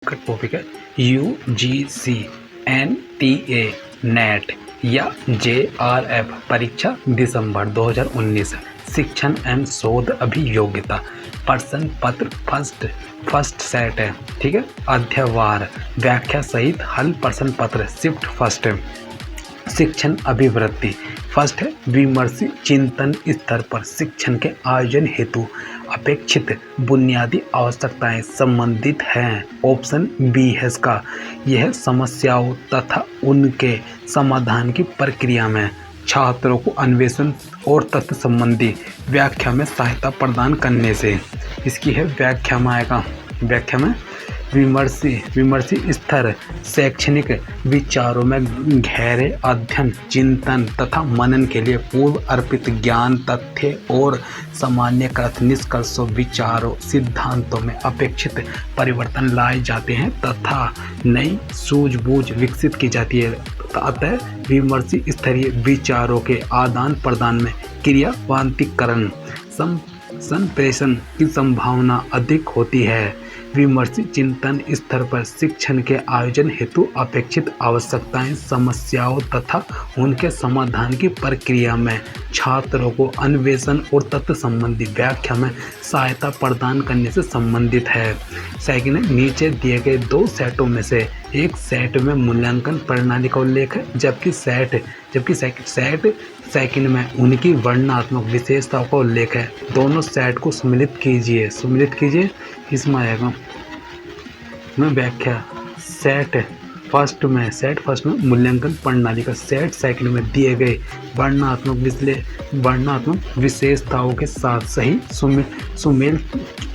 का टॉपिक है UGC, NTA, net या जेआरएफ परीक्षा दिसंबर 2019। शिक्षण एवं शोध अभियोग्यता प्रश्न पत्र फर्स्ट सेट है, ठीक है। अध्यायवार व्याख्या सहित हल प्रश्न पत्र शिफ्ट फर्स्ट। शिक्षण अभिवृत्ति फर्स्ट है। विमर्शी चिंतन स्तर पर शिक्षण के आयोजन हेतु अपेक्षित बुनियादी आवश्यकताएं संबंधित हैं। ऑप्शन बी है इसका। यह समस्याओं तथा उनके समाधान की प्रक्रिया में छात्रों को अन्वेषण और तथ्य संबंधी व्याख्या में सहायता प्रदान करने से। इसकी है व्याख्या में आएगा। व्याख्या में विमर्शी स्तर शैक्षणिक विचारों में गहरे अध्ययन, चिंतन तथा मनन के लिए पूर्व अर्पित ज्ञान, तथ्य और सामान्यकृत निष्कर्षों, विचारों, सिद्धांतों में अपेक्षित परिवर्तन लाए जाते हैं तथा नई सूझबूझ विकसित की जाती है। अतः विमर्शी स्तरीय विचारों के आदान प्रदान में क्रियान्वयीकरण संप्रेषण की संभावना अधिक होती है। विमर्शी चिंतन स्तर पर शिक्षण के आयोजन हेतु अपेक्षित आवश्यकताएं, समस्याओं तथा उनके समाधान की प्रक्रिया में छात्रों को अन्वेषण और तथ्य संबंधी व्याख्या में सहायता प्रदान करने से संबंधित है। सेकंड, नीचे दिए गए दो सेटों में से एक सेट में मूल्यांकन प्रणाली का उल्लेख है, जबकि सेकंड में उनकी वर्णनात्मक विशेषताओं का उल्लेख है। दोनों सेट को सम्मिलित कीजिए। इसमें आएगा मैं व्याख्या। सेट फर्स्ट में मूल्यांकन प्रणाली का, सेट सेकंड में दिए गए वर्णनात्मक विशेषताओं के साथ सही सुमेल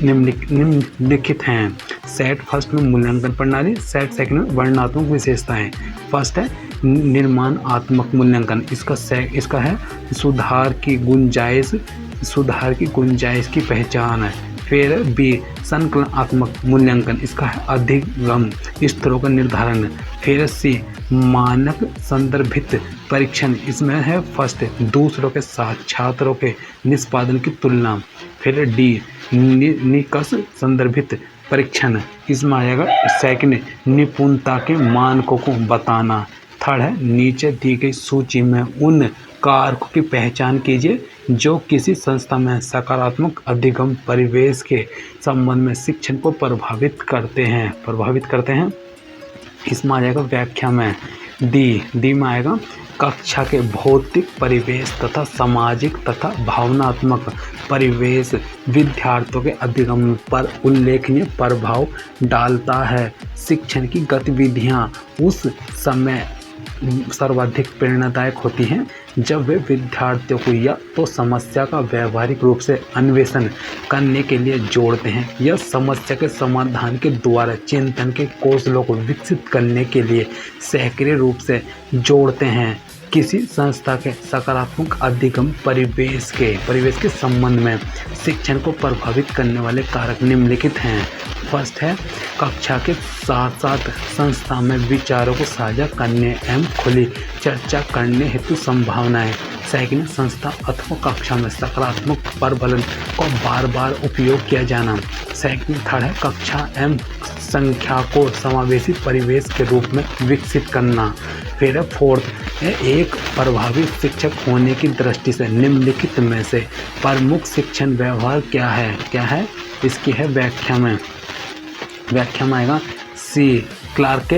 निम्नलिखित हैं। सेट फर्स्ट में मूल्यांकन प्रणाली, सेट सेकंड में वर्णनात्मक विशेषताएं। फर्स्ट है निर्माणात्मक मूल्यांकन। इसका है सुधार की गुंजाइश की पहचान है। फिर बी संकलनात्मक मूल्यांकन। इसका है अधिगम स्तरों का निर्धारण। फिर सी मानक संदर्भित परीक्षण। इसमें है फर्स्ट दूसरों के साथ छात्रों के निष्पादन की तुलना। फिर डी निकष संदर्भित परीक्षण। इसमें आएगा सेकंड निपुणता के मानकों को बताना। थर्ड है नीचे दी गई सूची में उन कारकों की पहचान कीजिए जो किसी संस्था में सकारात्मक अधिगम परिवेश के संबंध में शिक्षण को प्रभावित करते हैं। इसमें आ जाएगा व्याख्या में डी में आएगा कक्षा के भौतिक परिवेश तथा सामाजिक तथा भावनात्मक परिवेश विद्यार्थियों के अधिगम पर उल्लेखनीय प्रभाव डालता है। शिक्षण की गतिविधियां उस समय सर्वाधिक प्रेरणादायक होती हैं जब वे विद्यार्थियों को या तो समस्या का व्यावहारिक रूप से अन्वेषण करने के लिए जोड़ते हैं या समस्या के समाधान के द्वारा चिंतन के कौशलों को विकसित करने के लिए सक्रिय रूप से जोड़ते हैं। किसी संस्था के सकारात्मक अधिगम परिवेश के संबंध में शिक्षण को प्रभावित करने वाले कारक निम्नलिखित हैं। फर्स्ट है कक्षा के साथ साथ संस्था में विचारों को साझा करने एवं खुली चर्चा करने हेतु संभावनाएं। सेकंड, संस्था अथवा कक्षा में सकारात्मक प्रबंधन को बार बार उपयोग किया जाना। थर्ड है कक्षा एवं संख्या को समावेशी परिवेश के रूप में विकसित करना। फिर फोर्थ एक प्रभावी शिक्षक होने की दृष्टि से निम्नलिखित में से प्रमुख शिक्षण व्यवहार क्या है। इसकी है व्याख्या में आएगा सी क्लार्क के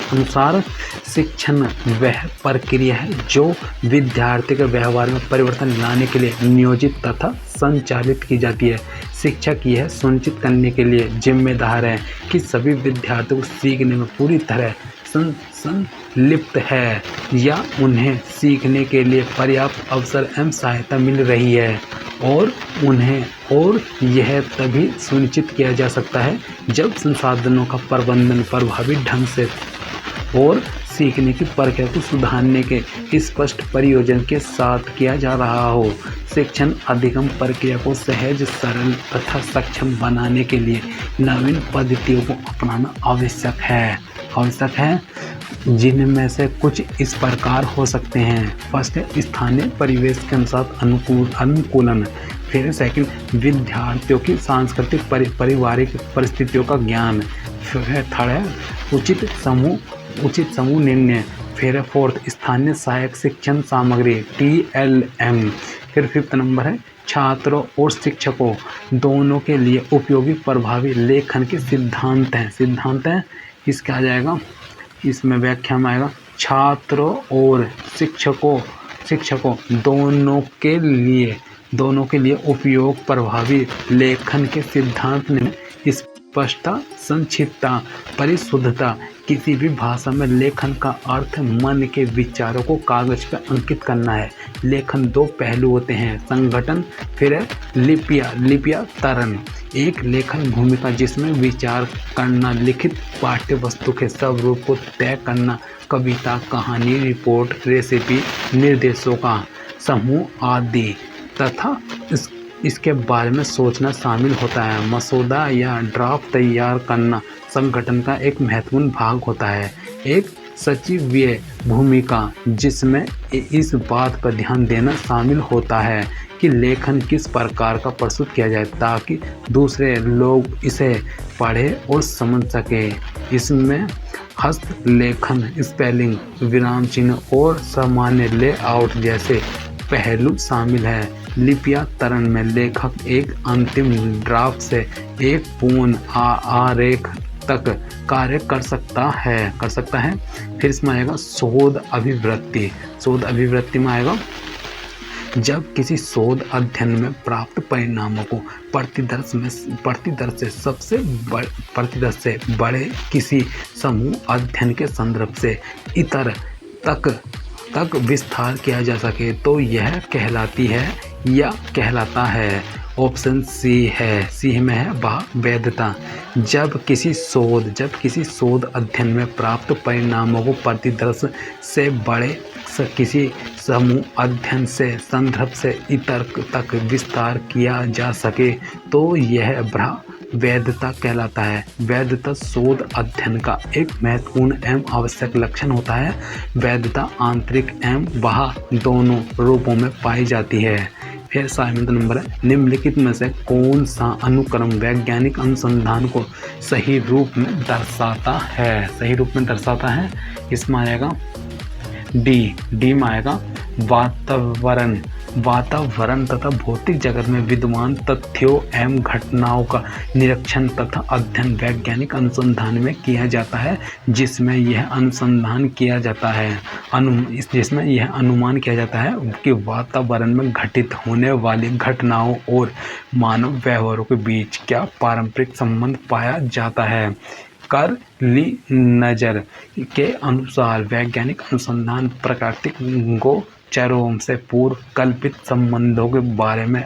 अनुसार शिक्षण वह प्रक्रिया है जो विद्यार्थी के व्यवहार में परिवर्तन लाने के लिए नियोजित तथा संचालित की जाती है। शिक्षक यह सुनिश्चित करने के लिए जिम्मेदार है कि सभी विद्यार्थियों को सीखने में पूरी तरह संलिप्त है या उन्हें सीखने के लिए पर्याप्त अवसर एवं सहायता मिल रही है और यह तभी सुनिश्चित किया जा सकता है जब संसाधनों का प्रबंधन प्रभावी ढंग से और सीखने की प्रक्रिया को सुधारने के स्पष्ट प्रयोजन के साथ किया जा रहा हो। शिक्षण अधिगम प्रक्रिया को सहज, सरल तथा सक्षम बनाने के लिए नवीन पद्धतियों को अपनाना आवश्यक है जिनमें से कुछ इस प्रकार हो सकते हैं। फर्स्ट है स्थानीय परिवेश के अनुसार अनुकूलन। फिर सेकंड विद्यार्थियों की सांस्कृतिक पारिवारिक परिस्थितियों का ज्ञान। फिर थर्ड है उचित समूह निर्णय। फिर फोर्थ स्थानीय सहायक शिक्षण सामग्री TLM। फिर फिफ्थ नंबर है छात्रों और शिक्षकों दोनों के लिए उपयोगी प्रभावी लेखन के सिद्धांत हैं। इसका आ जाएगा, इसमें व्याख्या में आएगा छात्रों और शिक्षकों दोनों के लिए उपयोग प्रभावी लेखन के सिद्धांत में स्पष्टता, संक्षिप्तता, परिशुद्धता। किसी भी भाषा में लेखन का अर्थ मन के विचारों को कागज पर अंकित करना है। लेखन दो पहलू होते हैं, संगठन फिर लिप्यातरण। एक लेखन भूमिका जिसमें विचार करना, लिखित पाठ्य वस्तु के स्वरूप को तय करना, कविता, कहानी, रिपोर्ट, रेसिपी, निर्देशों का समूह आदि तथा इसके बारे में सोचना शामिल होता है। मसौदा या ड्राफ्ट तैयार करना संगठन का एक महत्वपूर्ण भाग होता है। एक सचिवीय भूमिका जिसमें इस बात पर ध्यान देना शामिल होता है कि लेखन किस प्रकार का प्रस्तुत किया जाए ताकि दूसरे लोग इसे पढ़ें और समझ सके। इसमें हस्तलेखन, स्पेलिंग, विराम चिन्ह और सामान्य लेआउट जैसे पहलू शामिल है। लिप्यातरण में लेखक एक अंतिम ड्राफ्ट से एक पूर्ण आरेख तक कार्य कर सकता है। फिर इसमें आएगा शोध अभिवृत्ति में आएगा जब किसी शोध अध्ययन में प्राप्त परिणामों को प्रतिदर्श से बड़े किसी समूह अध्ययन के संदर्भ से इतर तक विस्तार किया जा सके तो यह कहलाती है या कहलाता है। ऑप्शन सी में है वैधता। जब किसी शोध अध्ययन में प्राप्त परिणामों को प्रतिदर्श से बड़े किसी समूह अध्ययन से संदर्भ से इतर तक विस्तार किया जा सके तो यह वैधता कहलाता है। वैधता शोध अध्ययन का एक महत्वपूर्ण एवं आवश्यक लक्षण होता है। वैधता आंतरिक एवं बाह्य दोनों रूपों में पाई जाती है। फिर 7वां नंबर है निम्नलिखित में से कौन सा अनुक्रम वैज्ञानिक अनुसंधान को सही रूप में दर्शाता है। इसमें आएगा डी में आएगा वातावरण तथा भौतिक जगत में विद्यमान तथ्यों एवं घटनाओं का निरीक्षण तथा अध्ययन वैज्ञानिक अनुसंधान में किया जाता है, जिसमें यह अनुमान किया जाता है कि वातावरण में घटित होने वाली घटनाओं और मानव व्यवहारों के बीच क्या पारंपरिक संबंध पाया जाता है। कर्ली नजर के अनुसार वैज्ञानिक अनुसंधान प्राकृतिक गोचरों से पूर्व कल्पित संबंधों के बारे में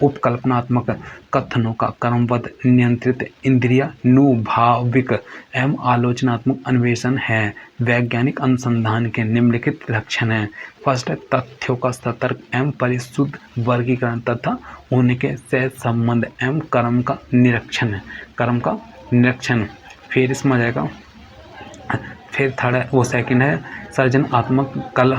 उपकल्पनात्मक कथनों का क्रमबद्ध नियंत्रित इंद्रियानुभाविक एवं आलोचनात्मक अन्वेषण है। वैज्ञानिक अनुसंधान के निम्नलिखित लक्षण हैं। फर्स्ट है तथ्यों का सतर्क एवं परिशुद्ध वर्गीकरण तथा उनके सहज संबंध एवं क्रम का निरीक्षण। फिर इसमें आ जाएगा फिर थर्ड है वो सेकंड है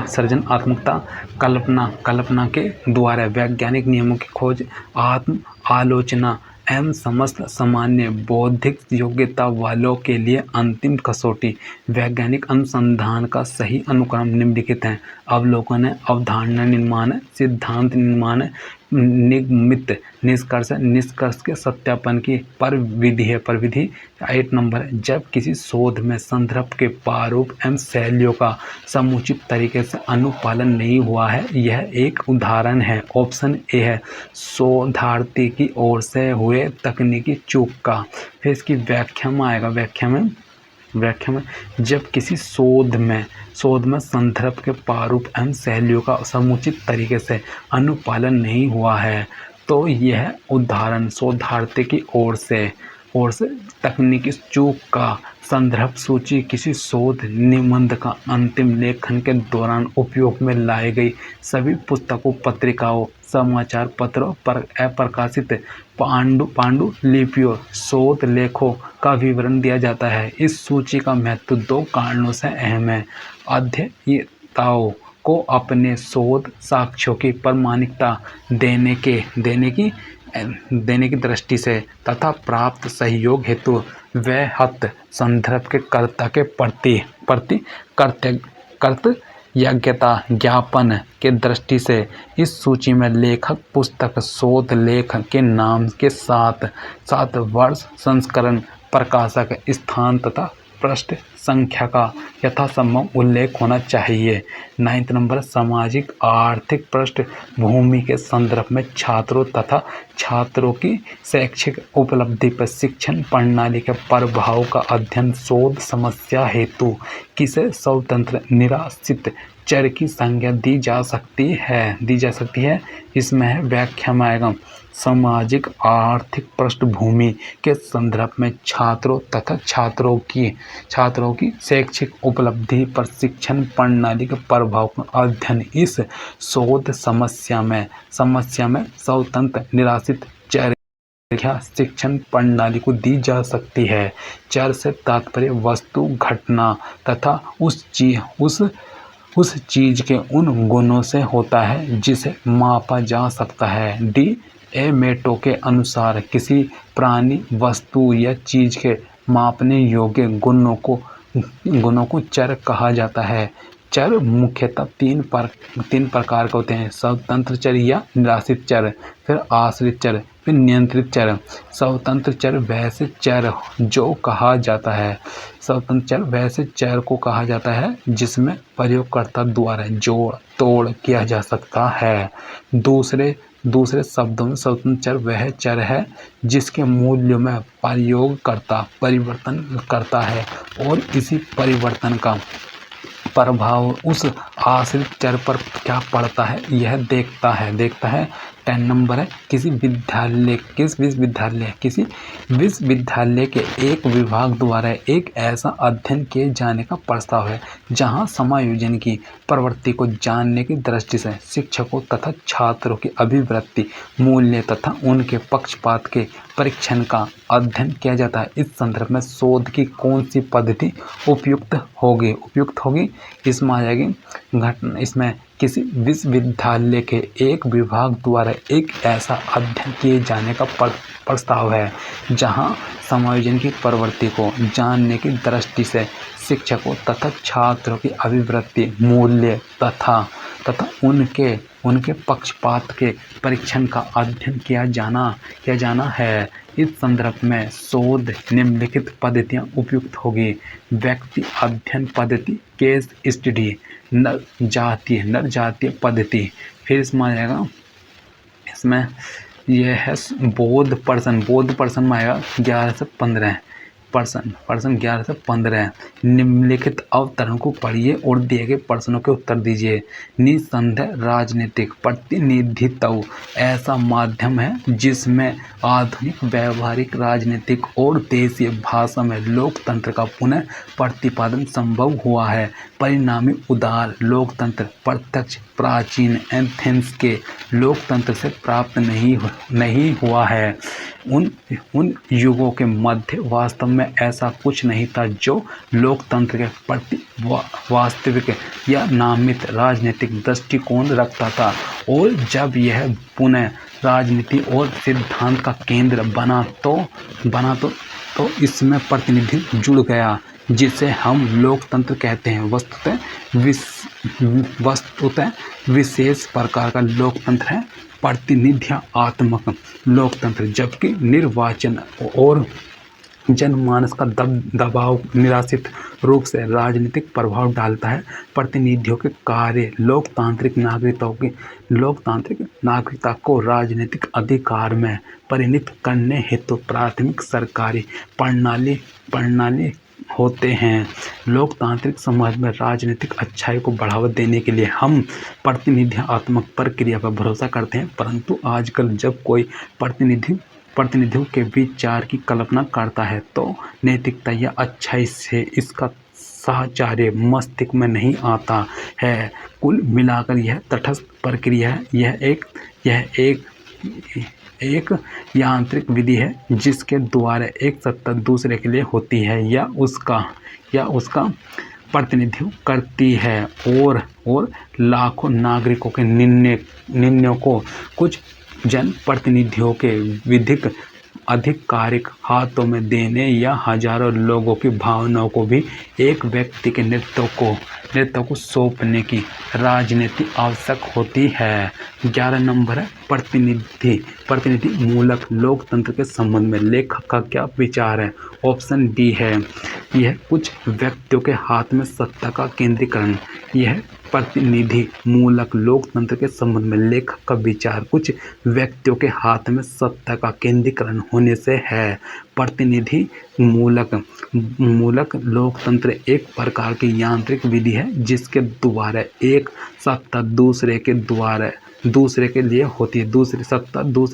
सृजनात्मकता कल्पना के द्वारा वैज्ञानिक नियमों की खोज, आत्म आलोचना एवं समस्त सामान्य बौद्धिक योग्यता वालों के लिए अंतिम कसौटी। वैज्ञानिक अनुसंधान का सही अनुक्रम निम्नलिखित है। अवलोकन है, अवधारणा निर्माण है, सिद्धांत निर्माण है, निगमित निष्कर्ष के सत्यापन की परविधि। 8 नंबर है जब किसी शोध में संदर्भ के प्रारूप एवं शैलियों का समुचित तरीके से अनुपालन नहीं हुआ है। यह एक उदाहरण है। ऑप्शन ए है शोधार्थी की ओर से हुए तकनीकी चूक का। फिर इसकी व्याख्या में आएगा। व्याख्या में जब किसी शोध में संदर्भ के प्रारूप एवं शैलियों का समुचित तरीके से अनुपालन नहीं हुआ है तो यह उदाहरण शोधार्थी की ओर से तकनीकी चूक का। संदर्भ सूची किसी शोध निबंध का अंतिम लेखन के दौरान उपयोग में लाई गई सभी पुस्तकों, पत्रिकाओं, समाचार पत्रों पर अप्रकाशित पांडुलिपियों, शोध लेखों का विवरण दिया जाता है। इस सूची का महत्व 2 कारणों से अहम है। अध्येताओं को अपने शोध साक्ष्यों की प्रामाणिकता देने की दृष्टि से तथा प्राप्त सहयोग हेतु वह संदर्भ के कर्ता के प्रति कृतज्ञता ज्ञापन के दृष्टि से इस सूची में लेखक पुस्तक शोध लेख के नाम के साथ वर्ष संस्करण प्रकाशक स्थान तथा पृष्ठ संख्या का यथासंभव उल्लेख होना चाहिए। 9 नंबर सामाजिक आर्थिक पृष्ठभूमि के संदर्भ में छात्रों तथा छात्रों की शैक्षिक उपलब्धि पर शिक्षण प्रणाली के प्रभाव का अध्ययन शोध समस्या हेतु किसे स्वतंत्र निराश्रित चर की संज्ञा दी जा सकती है। इसमें है व्याख्या में आएगा सामाजिक आर्थिक पृष्ठभूमि के संदर्भ में छात्रों तथा छात्रों की शैक्षिक उपलब्धि पर शिक्षण प्रणाली के प्रभाव का अध्ययन इस शोध समस्या में स्वतंत्र निराश्रित चर शिक्षण प्रणाली को दी जा सकती है। चर से तात्पर्य वस्तु घटना तथा उस चीज के उन गुणों से होता है जिसे मापा जा सकता है। डी एमेटो के अनुसार किसी प्राणी वस्तु या चीज के मापने योग्य गुणों को चर कहा जाता है। चर मुख्यतः तीन प्रकार के होते हैं, स्वतंत्र चर या निराश्रित चर, फिर आश्रित चर, फिर नियंत्रित चर। स्वतंत्र चर वैसे चर जो कहा जाता है स्वतंत्र चर वैसे चर को कहा जाता है जिसमें प्रयोगकर्ता द्वारा जोड़ तोड़ किया जा सकता है। दूसरे शब्दों में स्वतंत्र चर वह चर है जिसके मूल्यों में प्रयोगकर्ता परिवर्तन करता है और इसी परिवर्तन का प्रभाव उस आश्रित चर पर क्या पड़ता है यह देखता है। 10 नंबर है किसी विश्वविद्यालय के एक विभाग द्वारा एक ऐसा अध्ययन किए जाने का प्रस्ताव है जहां समायोजन की प्रवृत्ति को जानने की दृष्टि से शिक्षकों तथा छात्रों की अभिवृत्ति मूल्य तथा उनके पक्षपात के परीक्षण का अध्ययन किया जाता है। इस संदर्भ में शोध की कौन सी पद्धति उपयुक्त होगी? इसमें आ जाएगी घटना। इसमें किसी विश्वविद्यालय के एक विभाग द्वारा एक ऐसा अध्ययन किए जाने का प्रस्ताव है जहां समायोजन की प्रवृत्ति को जानने की दृष्टि से शिक्षकों तथा छात्रों की अभिवृत्ति मूल्य तथा उनके पक्षपात के परीक्षण का अध्ययन किया जाना है। इस संदर्भ में शोध निम्नलिखित पद्धतियां उपयुक्त होगी। व्यक्ति अध्ययन पद्धति, केस स्टडी, नर जातीय पद्धति। फिर इसमें आ जाएगा इसमें यह है बोध पर्सन में आएगा 11 से 15 पर्सन 11 से 15। निम्नलिखित अवतरण को पढ़िए और दिए गए प्रश्नों के उत्तर दीजिए। निसंदेह राजनीतिक प्रतिनिधित्व ऐसा माध्यम है जिसमें आधुनिक व्यवहारिक राजनीतिक और देशीय भाषा में लोकतंत्र का पुनः प्रतिपादन संभव हुआ है। परिणामी उदार लोकतंत्र प्रत्यक्ष प्राचीन एथेंस के लोकतंत्र से प्राप्त नहीं हुआ है। उन युगों के मध्य वास्तव में ऐसा कुछ नहीं था जो लोकतंत्र के प्रति वास्तविक या नामित राजनीतिक दृष्टिकोण रखता था, और जब यह पुनः राजनीति और सिद्धांत का केंद्र बना तो इसमें प्रतिनिधि जुड़ गया जिसे हम लोकतंत्र कहते हैं। वस्तुतः विशेष प्रकार का लोकतंत्र है प्रतिनिध्यात्मक लोकतंत्र, जबकि निर्वाचन और जनमानस का दबाव निराश्रित रूप से राजनीतिक प्रभाव डालता है। प्रतिनिधियों के कार्य लोकतांत्रिक नागरिकता को राजनीतिक अधिकार में परिणत करने हेतु प्राथमिक सरकारी प्रणाली होते हैं। लोकतांत्रिक समाज में राजनीतिक अच्छाई को बढ़ावा देने के लिए हम प्रतिनिध्यात्मक प्रक्रिया पर भरोसा करते हैं, परंतु आजकल जब कोई प्रतिनिधियों के विचार की कल्पना करता है तो नैतिकता या अच्छाई से इसका साहचर्य मस्तिष्क में नहीं आता है। कुल मिलाकर यह तटस्थ प्रक्रिया है। यह एक यांत्रिक विधि है जिसके द्वारा एक सत्ता दूसरे के लिए होती है या उसका प्रतिनिधित्व करती है, और लाखों नागरिकों के निर्णयों को कुछ जन प्रतिनिधियों के विधिक आधिकारिक हाथों में देने या हजारों लोगों की भावनाओं को भी एक व्यक्ति के नेतृत्व को सौंपने की राजनीति आवश्यक होती है। 11 नंबर है प्रतिनिधि मूलक लोकतंत्र के संबंध में लेखक का क्या विचार है। ऑप्शन डी है यह कुछ व्यक्तियों के हाथ में सत्ता का केंद्रीकरण। यह प्रतिनिधि मूलक लोकतंत्र के संबंध में लेखक का विचार कुछ व्यक्तियों के हाथ में सत्ता का केंद्रीकरण होने से है। प्रतिनिधि मूलक लोकतंत्र एक प्रकार की यांत्रिक विधि है जिसके द्वारा एक सत्ता दूसरे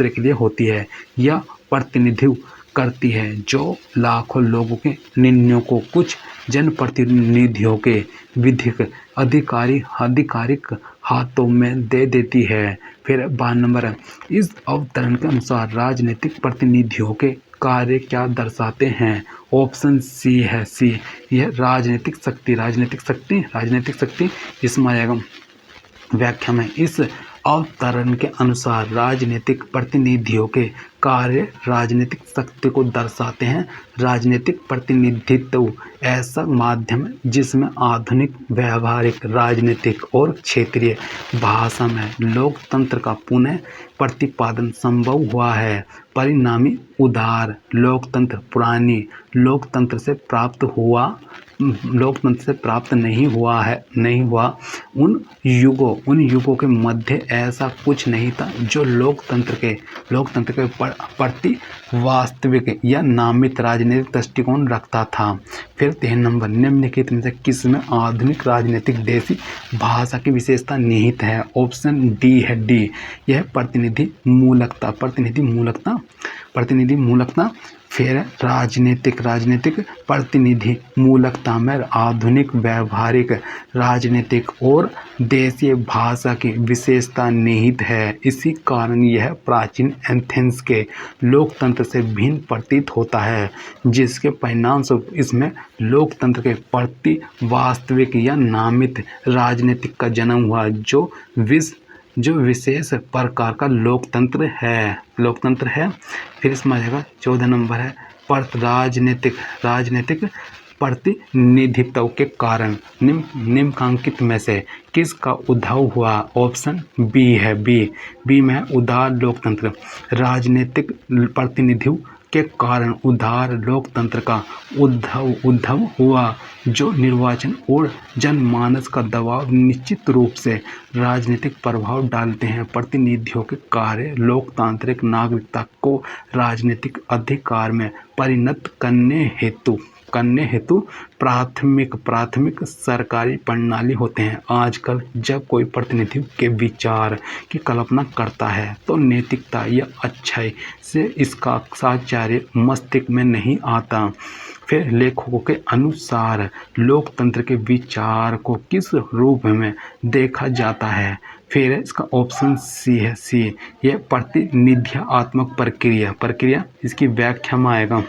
के लिए होती है या प्रतिनिधित्व करती है, जो लाखों लोगों के निर्णयों को कुछ जनप्रतिनिधियों के विधिक आधिकारिक हाथों में दे देती है। फिर 12 नंबर है इस अवतरण के अनुसार राजनीतिक प्रतिनिधियों के कार्य क्या दर्शाते हैं। ऑप्शन सी है यह राजनीतिक शक्ति इसमें आएगा व्याख्या में इस अवतरण के अनुसार राजनीतिक प्रतिनिधियों के कार्य राजनीतिक शक्ति को दर्शाते हैं। राजनीतिक प्रतिनिधित्व ऐसा माध्यम है जिसमें आधुनिक व्यावहारिक राजनीतिक और क्षेत्रीय भाषा में लोकतंत्र का पुनः प्रतिपादन संभव हुआ है। परिणामी उदार लोकतंत्र पुरानी लोकतंत्र से प्राप्त नहीं हुआ। उन युगों के मध्य ऐसा कुछ नहीं था जो लोकतंत्र के प्रति वास्तविक या नामित राजनीतिक दृष्टिकोण रखता था। फिर 3 नंबर निम्नलिखित में से किसमें आधुनिक राजनीतिक देशी भाषा की विशेषता निहित है। ऑप्शन डी है यह प्रतिनिधि मूलकता। फिर राजनीतिक प्रतिनिधि मूलकता में आधुनिक व्यावहारिक राजनीतिक और देशीय भाषा की विशेषता निहित है। इसी कारण यह प्राचीन एथेंस के लोकतंत्र से भिन्न प्रतीत होता है, जिसके परिणामस्वरूप इसमें लोकतंत्र के प्रति वास्तविक या नामित राजनीतिक का जन्म हुआ, जो विशेष प्रकार का लोकतंत्र है। फिर इसमें आ जाएगा 14 नंबर है राजनीतिक प्रतिनिधित्व के कारण निम्नलिखित में से किसका उद्भव हुआ। ऑप्शन बी है बी में उदार लोकतंत्र। राजनीतिक प्रतिनिधित्व के कारण उदार लोकतंत्र का उद्भव हुआ, जो निर्वाचन और जनमानस का दबाव निश्चित रूप से राजनीतिक प्रभाव डालते हैं। प्रतिनिधियों के कार्य लोकतांत्रिक नागरिकता को राजनीतिक अधिकार में परिणत करने हेतु प्राथमिक सरकारी प्रणाली होते हैं। आजकल जब कोई प्रतिनिधि के विचार की कल्पना करता है तो नैतिकता या अच्छाई से इसका साचार्य मस्तिष्क में नहीं आता। फिर लेखकों के अनुसार लोकतंत्र के विचार को किस रूप में देखा जाता है। फिर इसका ऑप्शन सी है यह प्रतिनिध्यात्मक प्रक्रिया इसकी व्याख्या में आएगा।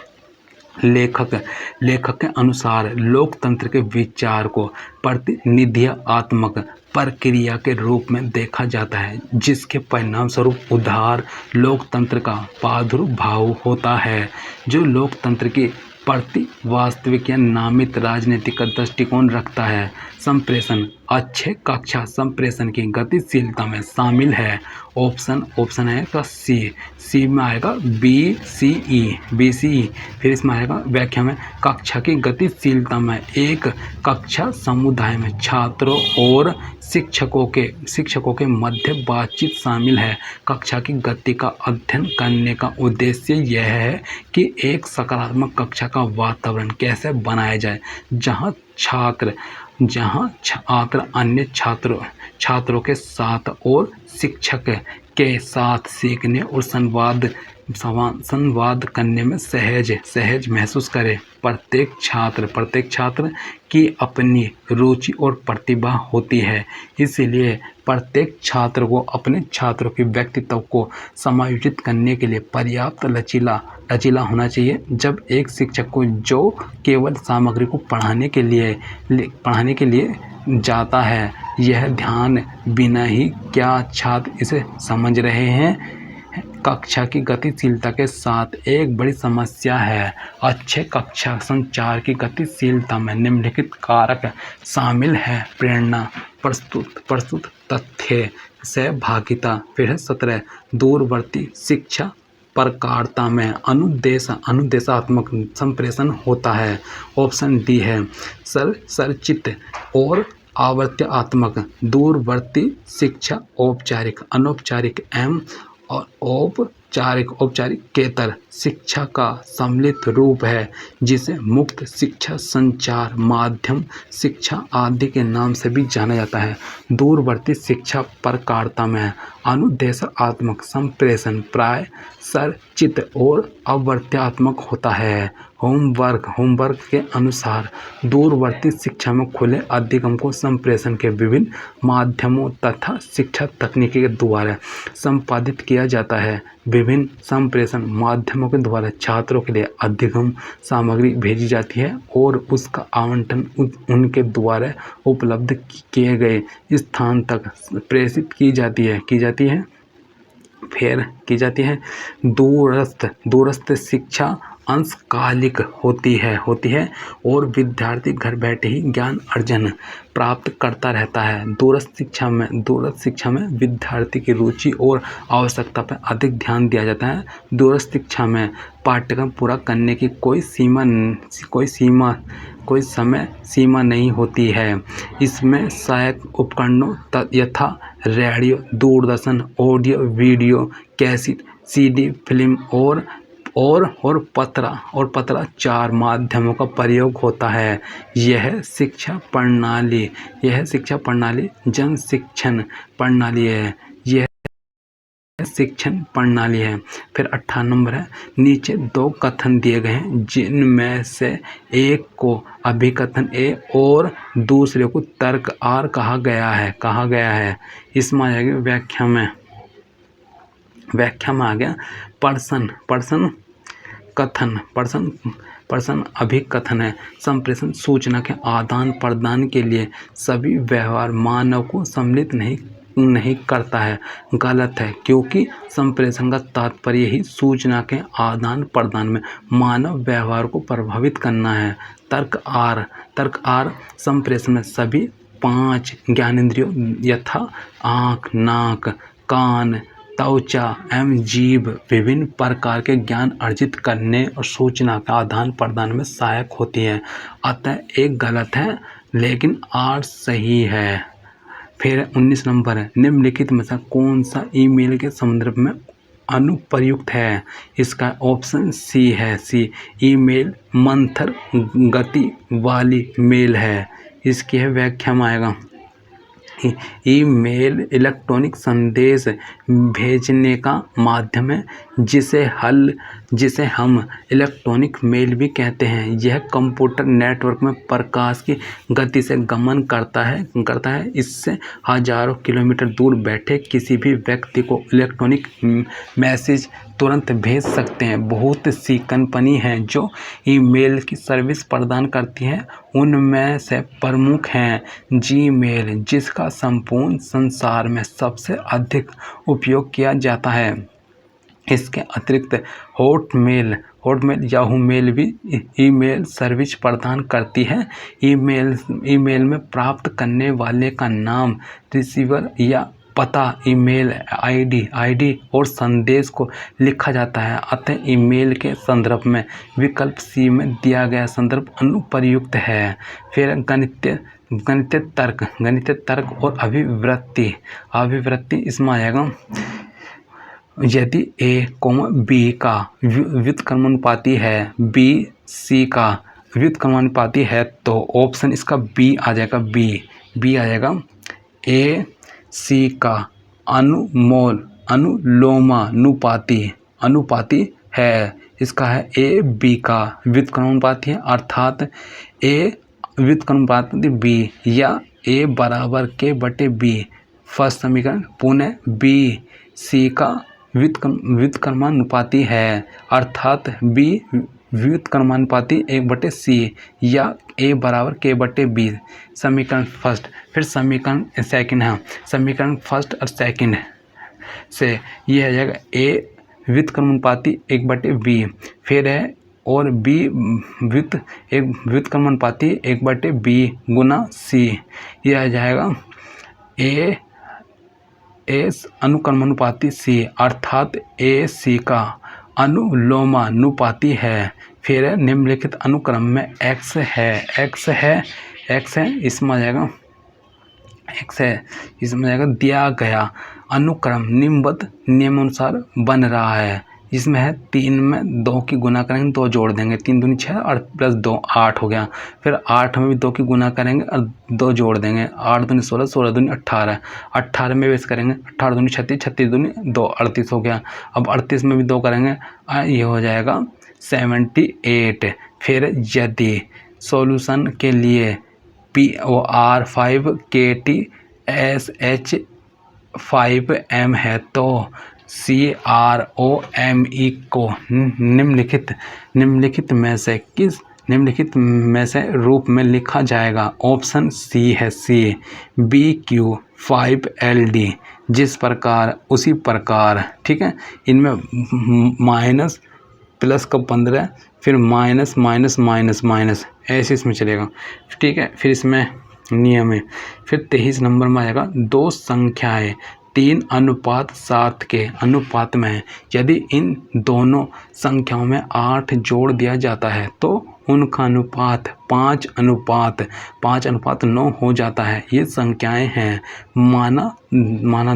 लेखक के अनुसार लोकतंत्र के विचार को प्रतिनिध्यात्मक प्रक्रिया के रूप में देखा जाता है, जिसके परिणाम स्वरूप उदार लोकतंत्र का प्रादुर्भाव होता है, जो लोकतंत्र की प्रति वास्तविक या नामित राजनीतिक का दृष्टिकोण रखता है। संप्रेषण अच्छे कक्षा संप्रेषण की गतिशीलता में शामिल है। ऑप्शन है का सी में आएगा BCE। फिर इसमें आएगा व्याख्या में कक्षा की गतिशीलता में एक कक्षा समुदाय में छात्रों और शिक्षकों के मध्य बातचीत शामिल है। कक्षा की गति का अध्ययन करने का उद्देश्य यह है कि एक सकारात्मक कक्षा का वातावरण कैसे बनाया जाए, जहां छात्र अन्य छात्रों के साथ और शिक्षक के साथ सीखने और संवाद करने में सहज महसूस करे। प्रत्येक छात्र की अपनी रुचि और प्रतिभा होती है, इसलिए प्रत्येक छात्र को अपने छात्रों के व्यक्तित्व को समायोजित करने के लिए पर्याप्त लचीला होना चाहिए। जब एक शिक्षक को जो केवल सामग्री को पढ़ाने के लिए जाता है, यह ध्यान बिना ही क्या छात्र इसे समझ रहे हैं कक्षा की गतिशीलता के साथ एक बड़ी समस्या है। अच्छे कक्षा संचार की गतिशीलता में निम्नलिखित कारक शामिल है। प्रेरणा, प्रस्तुत तथ्य, सहभागिता। फिर है 17 दूरवर्ती शिक्षा प्रकारता में अनुदेशात्मक संप्रेषण होता है। ऑप्शन डी है सरचित और आवर्त्यात्मक। दूरवर्ती शिक्षा औपचारिक, अनौपचारिक एवं औपचारिकेतर शिक्षा का सम्मिलित रूप है, जिसे मुक्त शिक्षा, संचार माध्यम शिक्षा आदि के नाम से भी जाना जाता है। दूरवर्ती शिक्षा प्रकारता में अनुदेशात्मक संप्रेषण प्राय सरचित और आवर्त्यात्मक होता है। होमवर्क के अनुसार दूरवर्ती शिक्षा में खुले अधिगम को संप्रेषण के विभिन्न माध्यमों तथा शिक्षा तकनीकी के द्वारा संपादित किया जाता है। विभिन्न संप्रेषण माध्यमों के द्वारा छात्रों के लिए अधिगम सामग्री भेजी जाती है और उसका आवंटन उनके द्वारा उपलब्ध किए गए स्थान तक प्रेषित की जाती है। दूरस्थ शिक्षा अंशकालिक होती है और विद्यार्थी घर बैठे ही ज्ञान अर्जन प्राप्त करता रहता है। दूरस्थ शिक्षा में विद्यार्थी की रुचि और आवश्यकता पर अधिक ध्यान दिया जाता है। दूरस्थ शिक्षा में पाठ्यक्रम पूरा करने की कोई समय सीमा नहीं होती है। इसमें सहायक उपकरणों यथा radio, Doordarshan, audio video cassette, CD, film और पत्राचार माध्यमों का प्रयोग होता है। यह शिक्षा प्रणाली जन शिक्षण प्रणाली है। फिर 18 नंबर है, नीचे 2 कथन दिए गए हैं जिनमें से एक को अभिकथन ए और दूसरे को तर्क आर कहा गया है। इसमें आ जाएगी व्याख्या में आ गया पर्सन अभिकथन है। संप्रेषण सूचना के आदान प्रदान के लिए सभी व्यवहार मानव को सम्मिलित नहीं करता है। गलत है, क्योंकि संप्रेषण का तात्पर्य ही सूचना के आदान प्रदान में मानव व्यवहार को प्रभावित करना है। तर्क आर संप्रेषण में सभी 5 ज्ञानेंद्रियों यथा आँख, नाक, कान, त्वचा एवं जीभ विभिन्न प्रकार के ज्ञान अर्जित करने और सूचना का आदान प्रदान में सहायक होती है। अतः एक गलत है लेकिन 8 सही है। फिर 19 नंबर है, निम्नलिखित में से कौन सा ईमेल के संदर्भ में अनुप्रयुक्त है? इसका ऑप्शन सी है। ईमेल मंथर गति वाली मेल है। इसकी है व्याख्या में आएगा, ईमेल इलेक्ट्रॉनिक संदेश भेजने का माध्यम है जिसे हम इलेक्ट्रॉनिक मेल भी कहते हैं। यह कंप्यूटर नेटवर्क में प्रकाश की गति से गमन करता है। इससे हजारों किलोमीटर दूर बैठे किसी भी व्यक्ति को इलेक्ट्रॉनिक मैसेज तुरंत भेज सकते हैं। बहुत सी कंपनी हैं जो ईमेल की सर्विस प्रदान करती हैं। उनमें से प्रमुख हैं जीमेल, जिसका संपूर्ण संसार में सबसे अधिक उपयोग किया जाता है। इसके अतिरिक्त हॉटमेल याहू मेल भी ईमेल सर्विस प्रदान करती है। ईमेल में प्राप्त करने वाले का नाम, रिसीवर या पता, ईमेल आईडी और संदेश को लिखा जाता है। अतः ईमेल के संदर्भ में विकल्प सी में दिया गया संदर्भ अनुप्रयुक्त है। फिर गणितीय तर्क और अभिवृत्ति इसमें आएगा, यदि A, B का व्युत्क्रमानुपाती है, B C का व्युत्क्रमानुपाती है तो ऑप्शन इसका B आ जाएगा। बी आ जाएगा। A C का अनुलोमानुपाती है। इसका है A B का व्युत्क्रमानुपाती है, अर्थात A व्युत्क्रमानुपाती B या A बराबर K/B। फर्स्ट समीकरण। पुनः B C का व्युत्क्रमानुपाती है, अर्थात B व्युत्क्रमानुपाती 1/C या A बराबर K/B। समीकरण फर्स्ट। फिर समीकरण सेकंड है। समीकरण फर्स्ट और सेकंड से यह आ जाएगा, A व्युत्क्रमानुपाती 1/b, फिर है और b व्युत्क्रमानुपाती 1/b गुना c, ये आ जाएगा a अनुक्रमानुपाती c, अर्थात a c का अनुलोमानुपाती है। फिर है निम्नलिखित अनुक्रम में x है इसमें आ जाएगा दिया गया अनुक्रम निम्नबद्ध नियमानुसार बन रहा है। इसमें है 3 में 2 की गुना करेंगे 2 जोड़ देंगे, 3 दूनी 6 और प्लस 2 8 हो गया। फिर 8 में भी 2 की गुना करेंगे और 2 जोड़ देंगे, 8 दूनी 16, 16 दूनी 18, 18 में भी करेंगे 18 दूनी 36, 36 दूनी 2 38 हो गया। अब 38 में भी 2 करेंगे, ये हो जाएगा 78। फिर यदि सॉल्यूशन के लिए POR 5 KTSH 5M है तो CROME को निम्नलिखित में से रूप में लिखा जाएगा। ऑप्शन सी है C BQ5LD, जिस प्रकार उसी प्रकार। ठीक है, इनमें माइनस प्लस का 15, फिर माइनस माइनस माइनस माइनस ऐसे इसमें चलेगा। ठीक है, फिर इसमें नियम है। फिर 23 नंबर में आएगा 2 संख्याएं 3:7 के अनुपात में है। यदि इन दोनों संख्याओं में 8 जोड़ दिया जाता है तो उनका अनुपात 5:9 हो जाता है। ये संख्याएं हैं, माना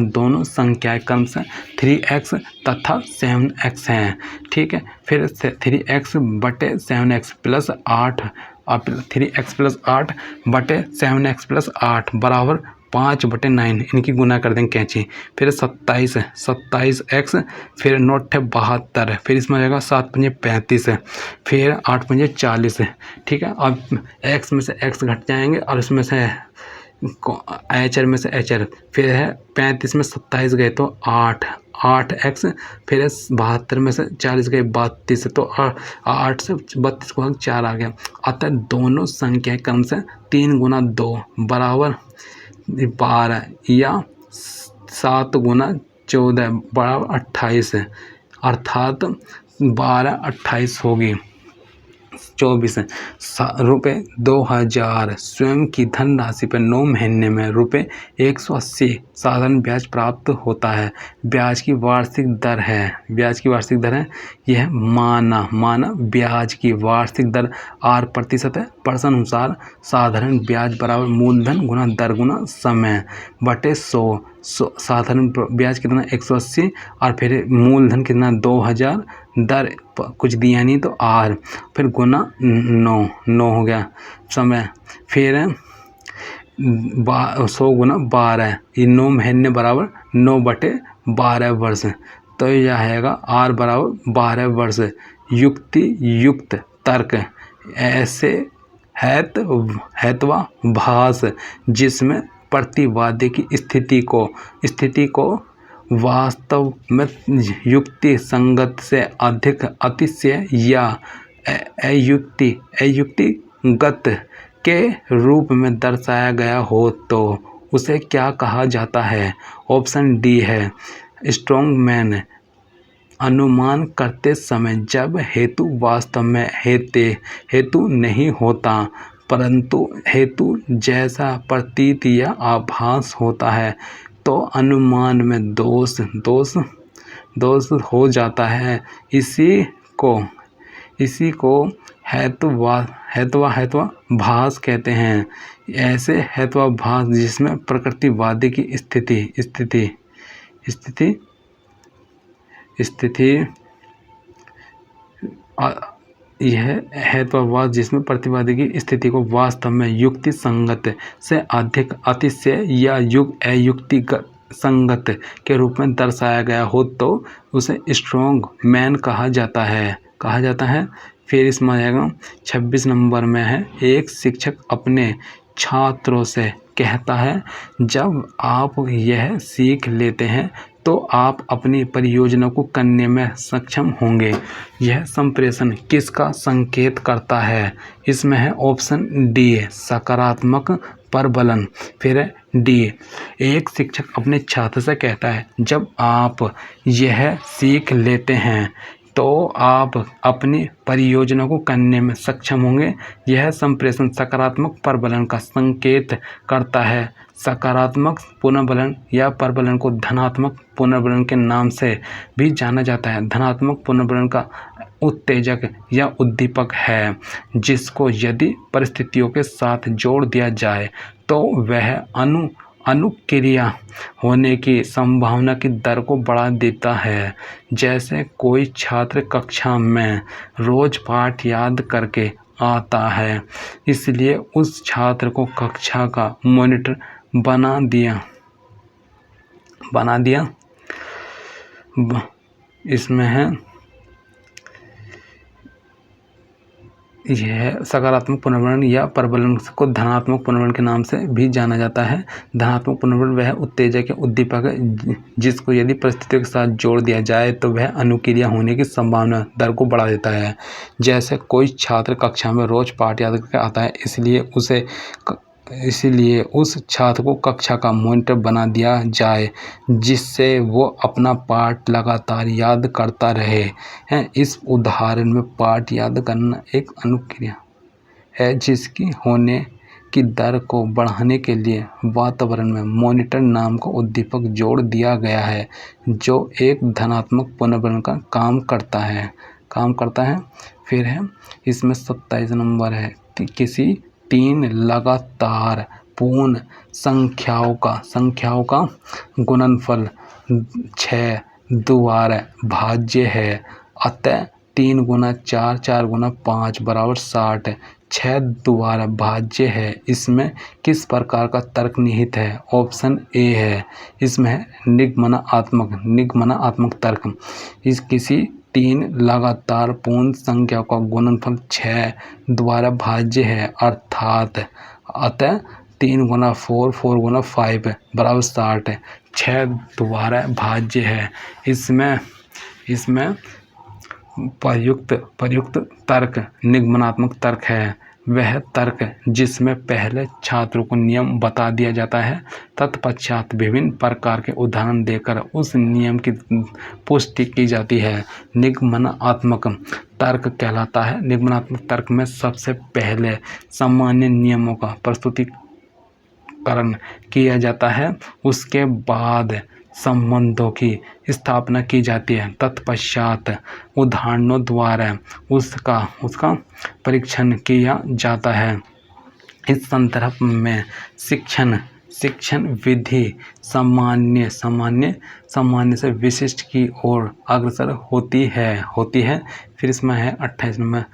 दोनों संख्याएं क्रमशः 3x तथा 7x हैं। ठीक है, फिर 3x/7x प्लस 8 3x + 8/7x + 8 बराबर 5/9, इनकी गुना कर देंगे कैंची। फिर 27x, फिर 9 × 72, फिर इसमें आ जाएगा 7 × 35, फिर 8 × 40। ठीक है, अब x में से x घट जाएंगे और इसमें से HR में से HR, फिर है 35 में 27 गए तो 8x, फिर 72 में से 40 गए 32, तो 8 से 32 को 4 आ गया। अतः दोनों संख्या क्रम से 3 × 2 बराबर 12 या 7 × 14 बराबर 28, अर्थात 12/28 होगी। 24 रुपये 2000 स्वयं की धनराशि पर 9 महीने में रुपये 180 साधारण ब्याज प्राप्त होता है। ब्याज की वार्षिक दर है यह माना ब्याज की वार्षिक दर 8% है। प्रश्न अनुसार साधारण ब्याज बराबर मूलधन गुना दर गुना समय बटे 100। साधारण ब्याज कितना 180 और फिर मूलधन कितना 2000, दर कुछ दिया नहीं तो R, फिर गुना 9 हो गया समय, फिर 100 × 12, ये 9 महीने बराबर 9/12 वर्ष, तो यह आएगा R बराबर 12 वर्ष। युक्त तर्क ऐसे हेत्वाभास जिसमें प्रतिवादी की स्थिति को वास्तव में युक्ति संगत से अधिक अतिशय या अयुक्तिगत के रूप में दर्शाया गया हो तो उसे क्या कहा जाता है। ऑप्शन डी है स्ट्रॉन्गमैन। अनुमान करते समय जब हेतु वास्तव में हेतु नहीं होता परंतु हेतु जैसा प्रतीत या आभास होता है तो अनुमान में दोष हो जाता है। इसी को हेत्वाभास कहते हैं। ऐसे हेत्वाभास जिसमें प्रकृतिवादी की यह हेत्वाभास जिसमें प्रतिवादी की स्थिति को वास्तव में युक्ति संगत से अधिक अतिशय या अयुक्तिगत संगत के रूप में दर्शाया गया हो तो उसे स्ट्रॉन्ग मैन कहा जाता है। फिर इसमें आएगा 26 नंबर में है एक शिक्षक अपने छात्रों से कहता है जब आप यह सीख लेते हैं तो आप अपनी परियोजना को करने में सक्षम होंगे। यह संप्रेषण किसका संकेत करता है? इसमें है ऑप्शन डी सकारात्मक प्रबलन। फिर है डी, एक शिक्षक अपने छात्र से कहता है जब आप यह सीख लेते हैं तो आप अपनी परियोजना को करने में सक्षम होंगे। यह संप्रेषण सकारात्मक प्रबलन का संकेत करता है। सकारात्मक पुनर्बलन या प्रबलन को धनात्मक पुनर्बलन के नाम से भी जाना जाता है। धनात्मक पुनर्बलन का उत्तेजक या उद्दीपक है जिसको यदि परिस्थितियों के साथ जोड़ दिया जाए तो वह अनुक्रिया होने की संभावना की दर को बढ़ा देता है। जैसे कोई छात्र कक्षा में रोज पाठ याद करके आता है, इसलिए उस छात्र को कक्षा का मॉनिटर बना दिया। इसमें है यह सकारात्मक पुनर्बलन या प्रबलन को धनात्मक पुनर्बलन के नाम से भी जाना जाता है। धनात्मक पुनर्बलन वह उत्तेजक या उद्दीपक है जिसको यदि परिस्थितियों के साथ जोड़ दिया जाए तो वह अनुक्रिया होने की संभावना दर को बढ़ा देता है। जैसे कोई छात्र कक्षा में रोज पाठ याद करके आता है, इसलिए उस छात्र को कक्षा का मॉनिटर बना दिया जाए जिससे वो अपना पाठ लगातार याद करता रहे हैं। इस उदाहरण में पाठ याद करना एक अनुक्रिया है जिसकी होने की दर को बढ़ाने के लिए वातावरण में मॉनिटर नाम का उद्दीपक जोड़ दिया गया है जो एक धनात्मक पुनर्बलन का काम करता है। फिर है इसमें 27 नंबर है कि किसी 3 लगातार पूर्ण संख्याओं का गुणनफल 6 द्वारा भाज्य है। अतः 3 गुना 4 4 गुना 5 बराबर 60 6 द्वारा भाज्य है। इसमें किस प्रकार का तर्क निहित है? ऑप्शन ए है, इसमें है निगमनात्मक तर्क। इस किसी 3 लगातार पूर्ण संख्याओं का गुणनफल 6 द्वारा भाज्य है अर्थात अतः 3 गुना 4 4 गुना 5 बराबर 60 6 द्वारा भाज्य है। इसमें प्रयुक्त तर्क निगमनात्मक तर्क है। वह तर्क जिसमें पहले छात्रों को नियम बता दिया जाता है, तत्पश्चात विभिन्न प्रकार के उदाहरण देकर उस नियम की पुष्टि की जाती है, निगमनात्मक तर्क कहलाता है। निगमनात्मक तर्क में सबसे पहले सामान्य नियमों का प्रस्तुतिकरण किया जाता है, उसके बाद संबंधों की स्थापना की जाती है, तत्पश्चात उदाहरणों द्वारा उसका परीक्षण किया जाता है। इस संदर्भ में शिक्षण विधि सामान्य से विशिष्ट की ओर अग्रसर होती है। फिर इसमें है 28 नंबर,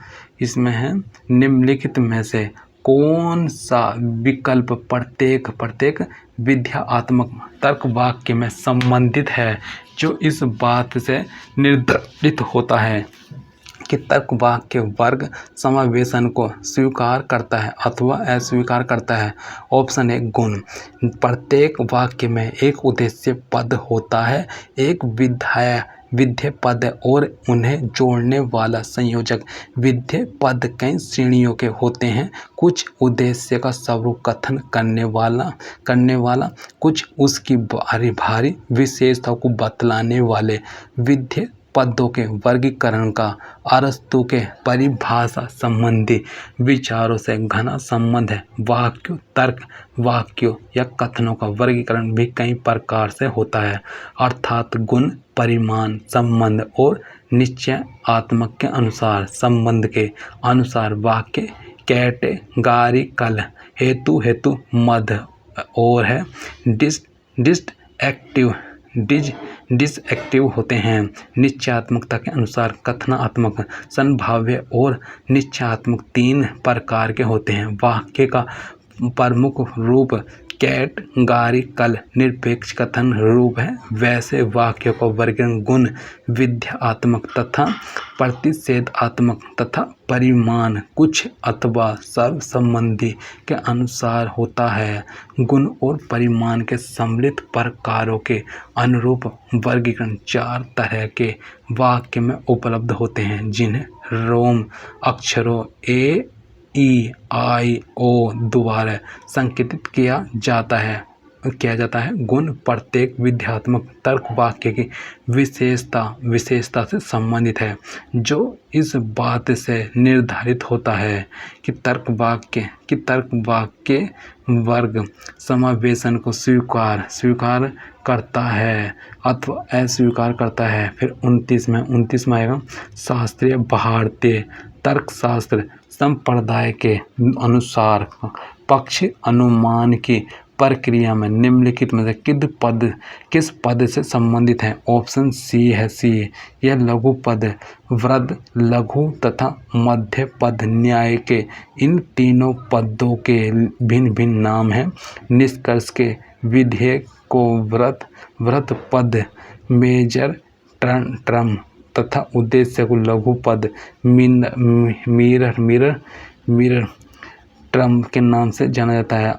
इसमें है निम्नलिखित में से कौन सा विकल्प प्रत्येक विधात्मक तर्क वाक्य में संबंधित है जो इस बात से निर्धारित होता है कि तर्क वाक्य वर्ग समावेशन को स्वीकार करता है अथवा अस्वीकार करता है। ऑप्शन ए गुण, प्रत्येक वाक्य में एक उद्देश्य पद होता है, एक विधेय पद और उन्हें जोड़ने वाला संयोजक। विधेय पद कई श्रेणियों के होते हैं, कुछ उद्देश्य का स्वरूप कथन करने वाला, कुछ उसकी भारी विशेषताओं को बतलाने वाले। विधेय पदों के वर्गीकरण का अरस्तु के परिभाषा संबंधी विचारों से घना संबंध है। वाक्यों, तर्क वाक्यों या कथनों का वर्गीकरण भी कई प्रकार से होता है, अर्थात गुण, परिमाण, संबंध और निश्चयात्मक के अनुसार। संबंध के अनुसार वाक्य कैटेगरिकल, हेतु मध्य और है डिसएक्टिव होते हैं। निश्चयात्मकता के अनुसार कथनात्मक, संभाव्य और निश्चयात्मक 3 प्रकार के होते हैं। वाक्य का प्रमुख रूप कैटगारिकल निरपेक्ष कथन रूप है। वैसे वाक्यों का वर्गीकरण गुण विध्यात्मक तथा प्रतिषेधात्मक तथा परिमाण कुछ अथवा सब संबंधी के अनुसार होता है। गुण और परिमाण के सम्मिलित प्रकारों के अनुरूप वर्गीकरण 4 तरह के वाक्य में उपलब्ध होते हैं, जिन्हें रोम अक्षरों ए ई आई ओ द्वारा संकेतित किया जाता है। गुण प्रत्येक विध्यात्मक तर्क वाक्य की विशेषता से संबंधित है, जो इस बात से निर्धारित होता है कि तर्क वाक्य वर्ग समावेशन को स्वीकार करता है अथवा अस्वीकार करता है। फिर 29वां आएगा शास्त्रीय भारतीय तर्कशास्त्र संप्रदाय के अनुसार पक्ष अनुमान की प्रक्रिया में निम्नलिखित में से किस पद से संबंधित है। ऑप्शन सी है यह लघु पद, वृद्ध, लघु तथा मध्य पद न्याय के इन तीनों पदों के भिन्न भिन्न नाम हैं। निष्कर्ष के विधेयक को वृद्ध पद मेजर टर्म तथा उद्देश्य को लघु पद मिरर टर्म के नाम से जाना जाता है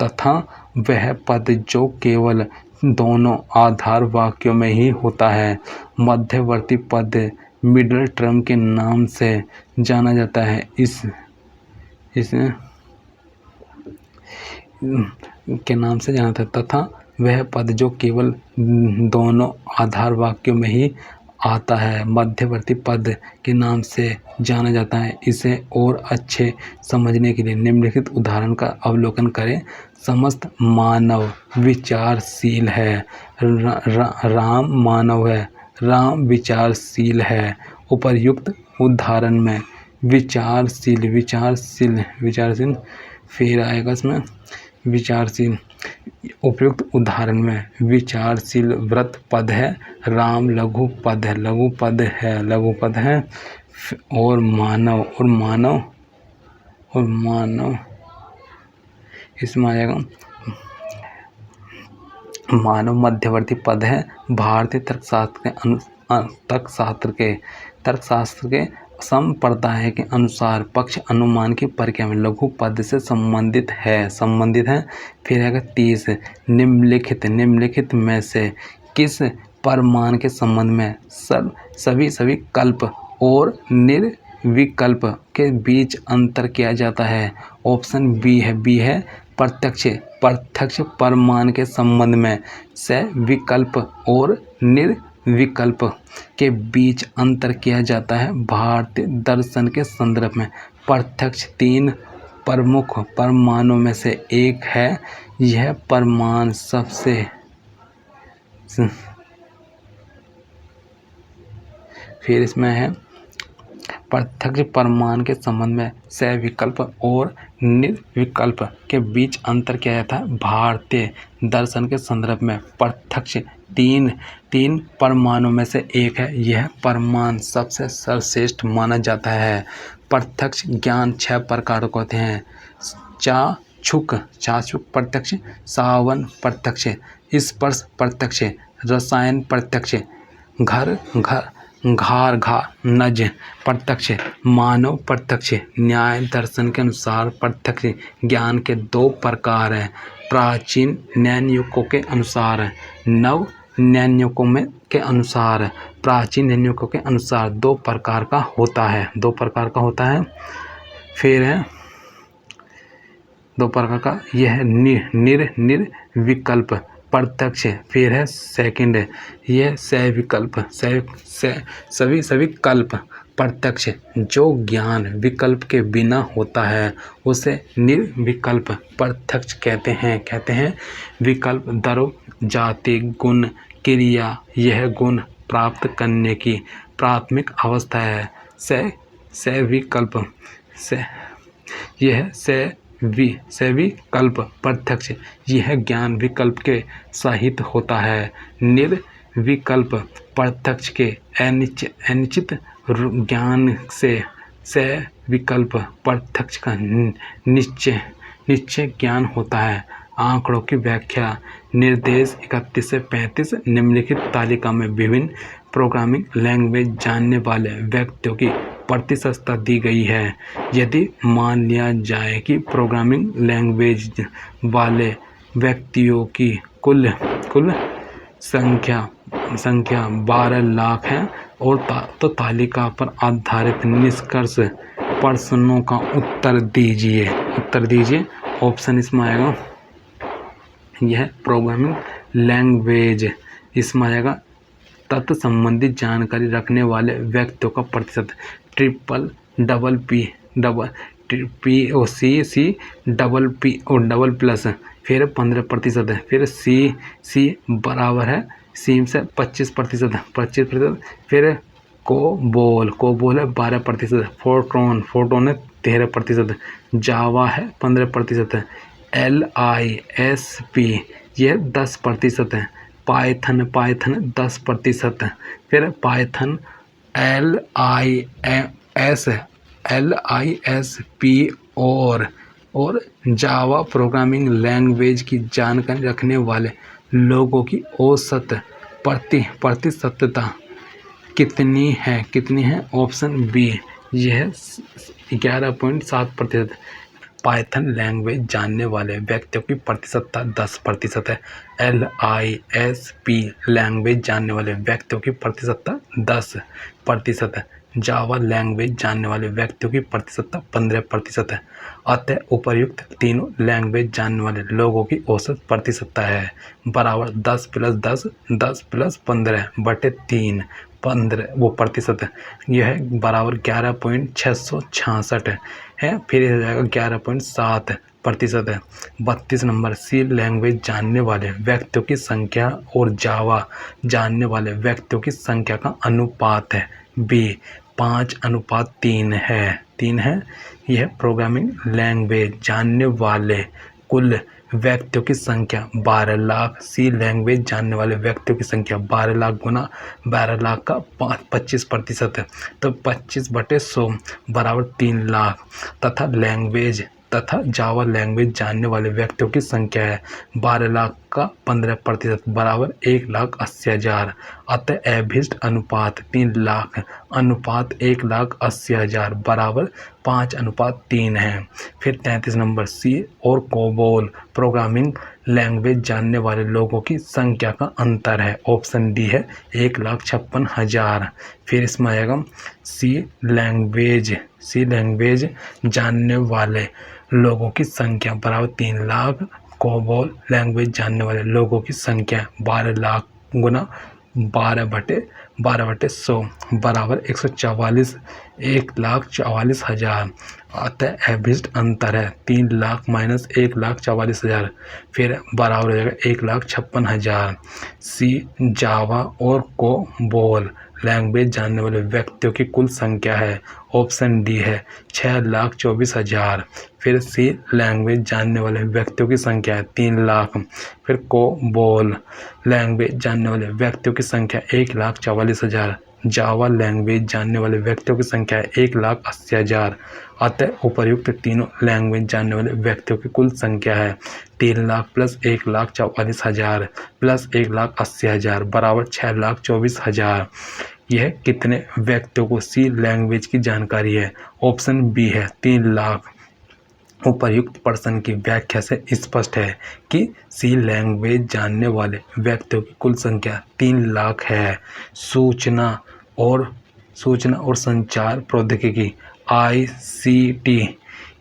तथा वह पद जो केवल दोनों आधार वाक्यों में ही होता है मध्यवर्ती पद मिडल टर्म के नाम से जाना जाता है। इस के नाम से जाना था तथा वह पद जो केवल दोनों आधार वाक्यों में ही आता है मध्यवर्ती पद के नाम से जाना जाता है। इसे और अच्छे समझने के लिए निम्नलिखित उदाहरण का अवलोकन करें। समस्त मानव विचारशील है, राम मानव है, राम विचारशील है। उपर्युक्त उदाहरण में विचारशील फिर आएगा इसमें विचारशील। उपयुक्त उदाहरण में विचारशील वृत्त पद है, राम लघु पद है और मानव इसमें आएगा मानव मध्यवर्ती पद है। भारतीय तर्कशास्त्र के संप्रदाय के अनुसार पक्ष अनुमान की प्रक्रिया में लघु पद से संबंधित है। फिर है 30 निम्नलिखित में से किस परिमाण के संबंध में सभी कल्प और निर्विकल्प के बीच अंतर किया जाता है। ऑप्शन बी है प्रत्यक्ष परिमाण के संबंध में सविकल्प और निर्विकल्प के बीच अंतर किया जाता है। भारतीय दर्शन के संदर्भ में प्रत्यक्ष 3 प्रमुख परिमाणों में से एक है। यह परिमाण सबसे फिर इसमें है प्रत्यक्ष परिमाण के संबंध में सविकल्प और निर्विकल्प के बीच अंतर किया जाता है। भारतीय दर्शन के संदर्भ में प्रत्यक्ष 3 परिमाणों में से एक है। यह परिमाण सबसे सर्वश्रेष्ठ माना जाता है। प्रत्यक्ष ज्ञान 6 प्रकार के होते हैं। चाक्षुष प्रत्यक्ष, सावन प्रत्यक्ष, स्पर्श प्रत्यक्ष, रसायन प्रत्यक्ष, घार नज प्रत्यक्ष, मानव प्रत्यक्ष। न्याय दर्शन के अनुसार प्रत्यक्ष ज्ञान के 2 प्रकार हैं। प्राचीन नैनयुगों के अनुसार, नव नैनयुगों के अनुसार। प्राचीन नैनयुगों के अनुसार 2 प्रकार का होता है। फिर है 2 प्रकार का यह है निर्विकल्प प्रत्यक्ष। फिर है सेकंड यह सविकल्प सभी कल्प प्रत्यक्ष। जो ज्ञान विकल्प के बिना होता है उसे निर्विकल्प प्रत्यक्ष कहते हैं। विकल्प द्रव्य, जाति, गुण, क्रिया यह गुण प्राप्त करने की प्राथमिक अवस्था है। सविकल्प यह सविकल्प प्रत्यक्ष यह ज्ञान विकल्प के सहित होता है। निर्विकल्प प्रत्यक्ष के अनिश्चित ज्ञान से सविकल्प प्रत्यक्ष का निश्चय ज्ञान होता है। आंकड़ों की व्याख्या। निर्देश 31 से 35 निम्नलिखित तालिका में विभिन्न प्रोग्रामिंग लैंग्वेज जानने वाले व्यक्तियों की प्रतिशतता दी गई है। यदि मान लिया जाए कि प्रोग्रामिंग लैंग्वेज वाले व्यक्तियों की कुल संख्या 12 लाख है और तो तालिका पर आधारित निष्कर्ष प्रश्नों का उत्तर दीजिए। ऑप्शन इसमें आएगा, यह प्रोग्रामिंग लैंग्वेज, इसमें आएगा तत्व संबंधित जानकारी रखने वाले व्यक्तियों का प्रतिशत। POC फिर 15% है। फिर C बराबर है C से 25%। फिर कोबोल है 12%। फोर्ट्रॉन है 13%। जावा है 15% है। LISP यह 10% है। पाइथन 10% है। फिर पाइथन LISP और जावा प्रोग्रामिंग लैंग्वेज की जानकारी रखने वाले लोगों की औसत प्रतिशतता कितनी है? ऑप्शन बी, यह 11.7%। पाइथन लैंग्वेज जानने वाले व्यक्तियों की प्रतिशतता 10% है। LISP लैंग्वेज जानने वाले व्यक्तियों की प्रतिशतता 10% है। जावा लैंग्वेज जानने वाले व्यक्तियों की प्रतिशतता 15% है। अतः उपर्युक्त तीनों लैंग्वेज जानने वाले लोगों की औसत प्रतिशतता है बराबर 10 + 10 10 + 15/3 प्रतिशत है। यह बराबर 11.666 है। फिर यह हो जाएगा 11.7% है। 32 नंबर, सी लैंग्वेज जानने वाले व्यक्तियों की संख्या और जावा जानने वाले व्यक्तियों की संख्या का अनुपात है बी 5:3 है। यह प्रोग्रामिंग लैंग्वेज जानने वाले कुल व्यक्तियों की संख्या 12 लाख। सी लैंग्वेज जानने वाले व्यक्तियों की संख्या 12 लाख गुना 12 लाख का 25% है, तो 25/100 बराबर 3 लाख। तथा जावा लैंग्वेज जानने वाले व्यक्तियों की संख्या है 12 लाख का 15% बराबर 1,80,000। अतः अभिष्ट अनुपात 3 लाख अनुपात 1,80,000 बराबर 5:3 है। फिर 33 नंबर, सी और कोबोल प्रोग्रामिंग लैंग्वेज जानने वाले लोगों की संख्या का अंतर है। ऑप्शन डी है 1,56,000। फिर इसमें आएगा सी लैंग्वेज जानने वाले लोगों की संख्या बराबर 3 लाख। कोबोल लैंग्वेज जानने वाले लोगों की संख्या 12 लाख गुना 12/100 बराबर 1,44,000। अतः अभिष्ट अंतर है 3 लाख - 1,44,000। फिर बराबर हो जाएगा 1,56,000। सी जावा और कोबोल लैंग्वेज जानने वाले व्यक्तियों की कुल संख्या है। ऑप्शन डी है 6,24,000। फिर सी लैंग्वेज जानने वाले व्यक्तियों की संख्या है 3 लाख। फिर कोबोल लैंग्वेज जानने वाले व्यक्तियों की संख्या 1,44,000। जावा लैंग्वेज जानने वाले व्यक्तियों की संख्या है 1,80,000। अतः उपर्युक्त तीनों लैंग्वेज जानने वाले व्यक्तियों की कुल संख्या है 3 लाख + 1,44,000 + 1,80,000 बराबर 6,24,000। यह कितने व्यक्तियों को सी लैंग्वेज की जानकारी है? ऑप्शन बी है 3 लाख। उपर्युक्त प्रश्न की व्याख्या से स्पष्ट है कि सी लैंग्वेज जानने वाले व्यक्तियों की कुल संख्या 3 लाख है। सूचना और संचार प्रौद्योगिकी ICT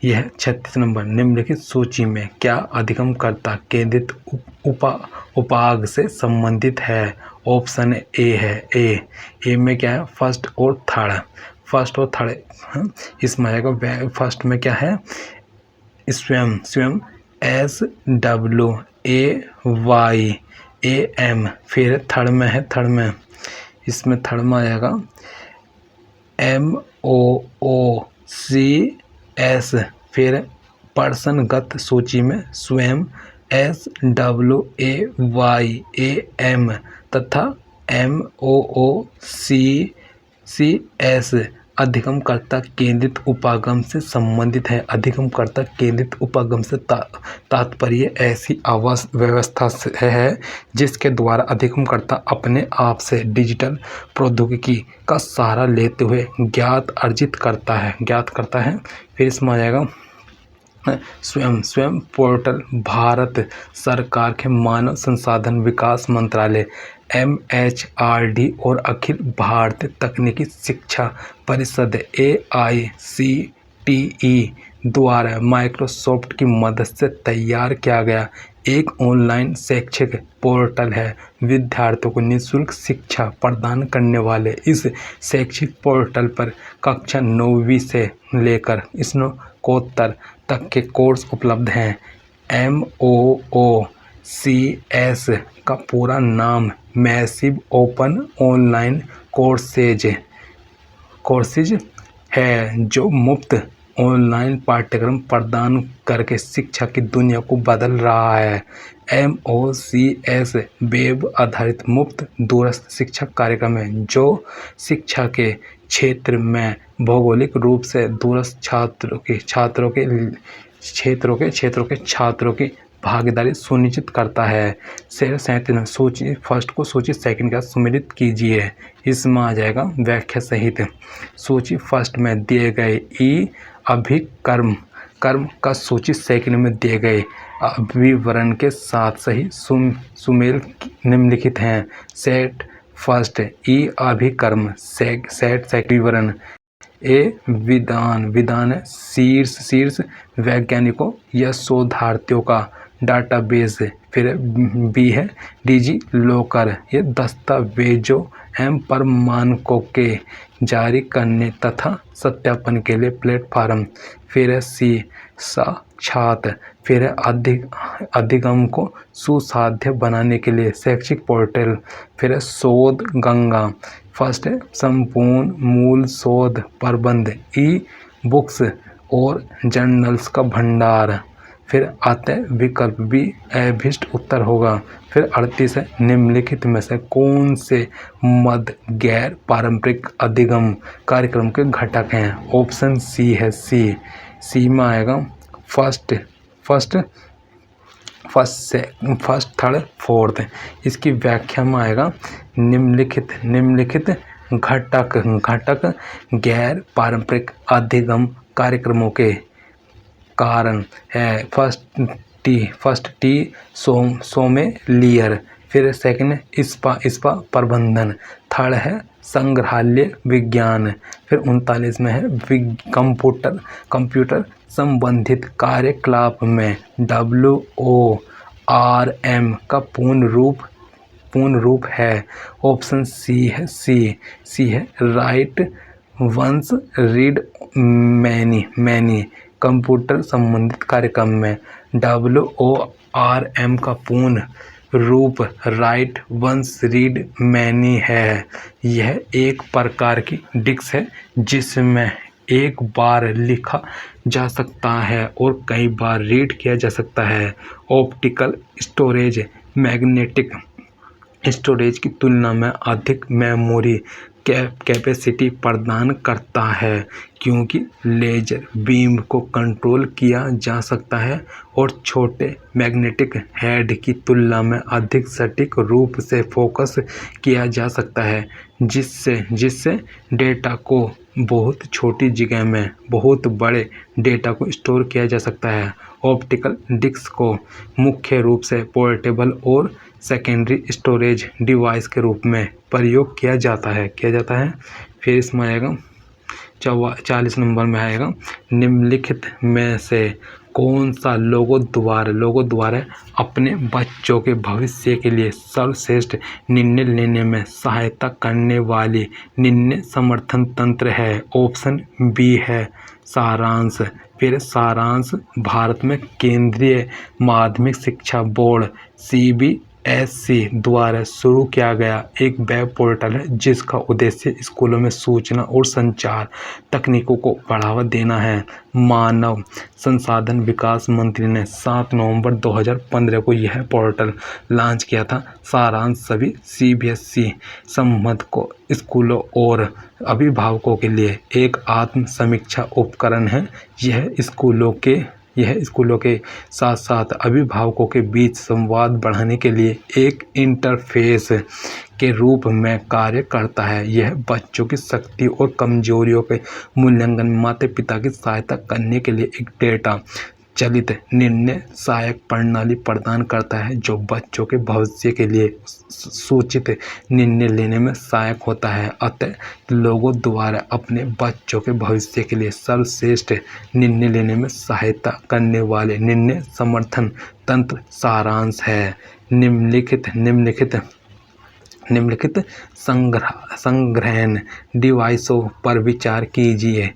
यह 36 नंबर, निम्नलिखित सूची में क्या अधिगमकर्ता केंद्रित उपाग से संबंधित है? ऑप्शन ए है ए में क्या है? फर्स्ट और थर्ड। इसमें आएगा फर्स्ट में क्या है? स्वयं SWAYAM। फिर थर्ड में इसमें थर्ड में आएगा MOOCS। फिर पर्सनगत सूची में स्वयं SWAYAM तथा MOOCS अधिगमकर्ता केंद्रित उपागम से संबंधित है। अधिगमकर्ता केंद्रित उपागम से तात्पर्य ऐसी आवास व्यवस्था से है जिसके द्वारा अधिगमकर्ता अपने आप से डिजिटल प्रौद्योगिकी का सहारा लेते हुए ज्ञात करता है। फिर इसमें आ जाएगा स्वयं पोर्टल। भारत सरकार के मानव संसाधन विकास मंत्रालय MHRD और अखिल भारतीय तकनीकी शिक्षा परिषद AICTE द्वारा माइक्रोसॉफ्ट की मदद से तैयार किया गया एक ऑनलाइन शैक्षिक पोर्टल है। विद्यार्थियों को निःशुल्क शिक्षा प्रदान करने वाले इस शैक्षिक पोर्टल पर कक्षा 9वीं से लेकर स्नातकोत्तर तक के कोर्स उपलब्ध हैं। MOOCs का पूरा नाम मैसिव ओपन ऑनलाइन कोर्सेज है, जो मुफ्त ऑनलाइन पाठ्यक्रम प्रदान करके शिक्षा की दुनिया को बदल रहा है। MOOCs वेब आधारित मुफ्त दूरस्थ शिक्षा कार्यक्रम है जो शिक्षा के क्षेत्र में भौगोलिक रूप से दूरस्थ छात्रों की भागीदारी सुनिश्चित करता है। सूची फर्स्ट को सूची सेकंड का सम्मिलित कीजिए। इसमें आ जाएगा व्याख्या सहित। सूची फर्स्ट में दिए गए ई अभिकर्म का सूची सेकंड में दिए गए विवरण के साथ सही सुमेल निम्नलिखित हैं। सेट फर्स्ट ई अभिकर्म, सेट विवरण। विधान शीर्ष वैज्ञानिकों या शोधार्थियों का डाटाबेस। फिर बी है डिजी लॉकर, ये दस्तावेजों एवं प्रमाणकों के जारी करने तथा सत्यापन के लिए प्लेटफॉर्म। फिर सी साक्षात, फिर अधिगम को सुसाध्य बनाने के लिए शैक्षिक पोर्टल। फिर शोध गंगा, फर्स्ट है संपूर्ण मूल शोध प्रबंध, ई बुक्स और जर्नल्स का भंडार। फिर आते विकल्प बी अभिष्ट उत्तर होगा। फिर 38 है निम्नलिखित में से कौन से मद गैर पारंपरिक अधिगम कार्यक्रम के घटक हैं। ऑप्शन सी है सी में आएगा फर्स्ट थर्ड फोर्थ। इसकी व्याख्या में आएगा निम्नलिखित घटक गैर पारंपरिक अधिगम कार्यक्रमों के कारण है। फर्स्ट टी सोमेलियर, फिर सेकंड स्पा प्रबंधन, थर्ड है संग्रहालय विज्ञान। फिर 39 में है कंप्यूटर संबंधित कार्यकलाप में WORM का पूर्ण रूप है। ऑप्शन सी है right once read many. Computer संबंधित कार्यक्रम में WORM का पूर्ण रूप राइट वंस रीड मैनी है। यह एक प्रकार की डिस्क है जिसमें एक बार लिखा जा सकता है और कई बार रीड किया जा सकता है। ऑप्टिकल स्टोरेज मैग्नेटिक स्टोरेज की तुलना में अधिक मेमोरी कैपेसिटी प्रदान करता है क्योंकि लेजर बीम को कंट्रोल किया जा सकता है और छोटे मैग्नेटिक हेड की तुलना में अधिक सटीक रूप से फोकस किया जा सकता है, जिससे डेटा को बहुत छोटी जगह में बहुत बड़े डेटा को स्टोर किया जा सकता है। ऑप्टिकल डिस्क को मुख्य रूप से पोर्टेबल और सेकेंडरी स्टोरेज डिवाइस के रूप में प्रयोग किया जाता है। फिर इसमें आएगा 40 नंबर में आएगा निम्नलिखित में से कौन सा लोगों द्वारा अपने बच्चों के भविष्य के लिए सर्वश्रेष्ठ निर्णय लेने में सहायता करने वाली निर्णय समर्थन तंत्र है। ऑप्शन बी है सारांश। फिर सारांश भारत में केंद्रीय माध्यमिक शिक्षा बोर्ड द्वारा शुरू किया गया एक वेब पोर्टल है जिसका उद्देश्य स्कूलों में सूचना और संचार तकनीकों को बढ़ावा देना है। मानव संसाधन विकास मंत्री ने 7 नवंबर 2015 को यह पोर्टल लॉन्च किया था। सारांश सभी CBSE संबद्ध को स्कूलों और अभिभावकों के लिए एक आत्म समीक्षा उपकरण है। यह स्कूलों के साथ साथ अभिभावकों के बीच संवाद बढ़ाने के लिए एक इंटरफेस के रूप में कार्य करता है। यह बच्चों की शक्ति और कमजोरियों के मूल्यांकन में माता पिता की सहायता करने के लिए एक डेटा चलित निर्णय सहायक प्रणाली प्रदान करता है जो बच्चों के भविष्य के लिए सूचित निर्णय लेने में सहायक होता है। अतः लोगों द्वारा अपने बच्चों के भविष्य के लिए सर्वश्रेष्ठ निर्णय लेने में सहायता करने वाले निर्णय समर्थन तंत्र सारांश है। निम्नलिखित संग्रहण डिवाइसों पर विचार कीजिए।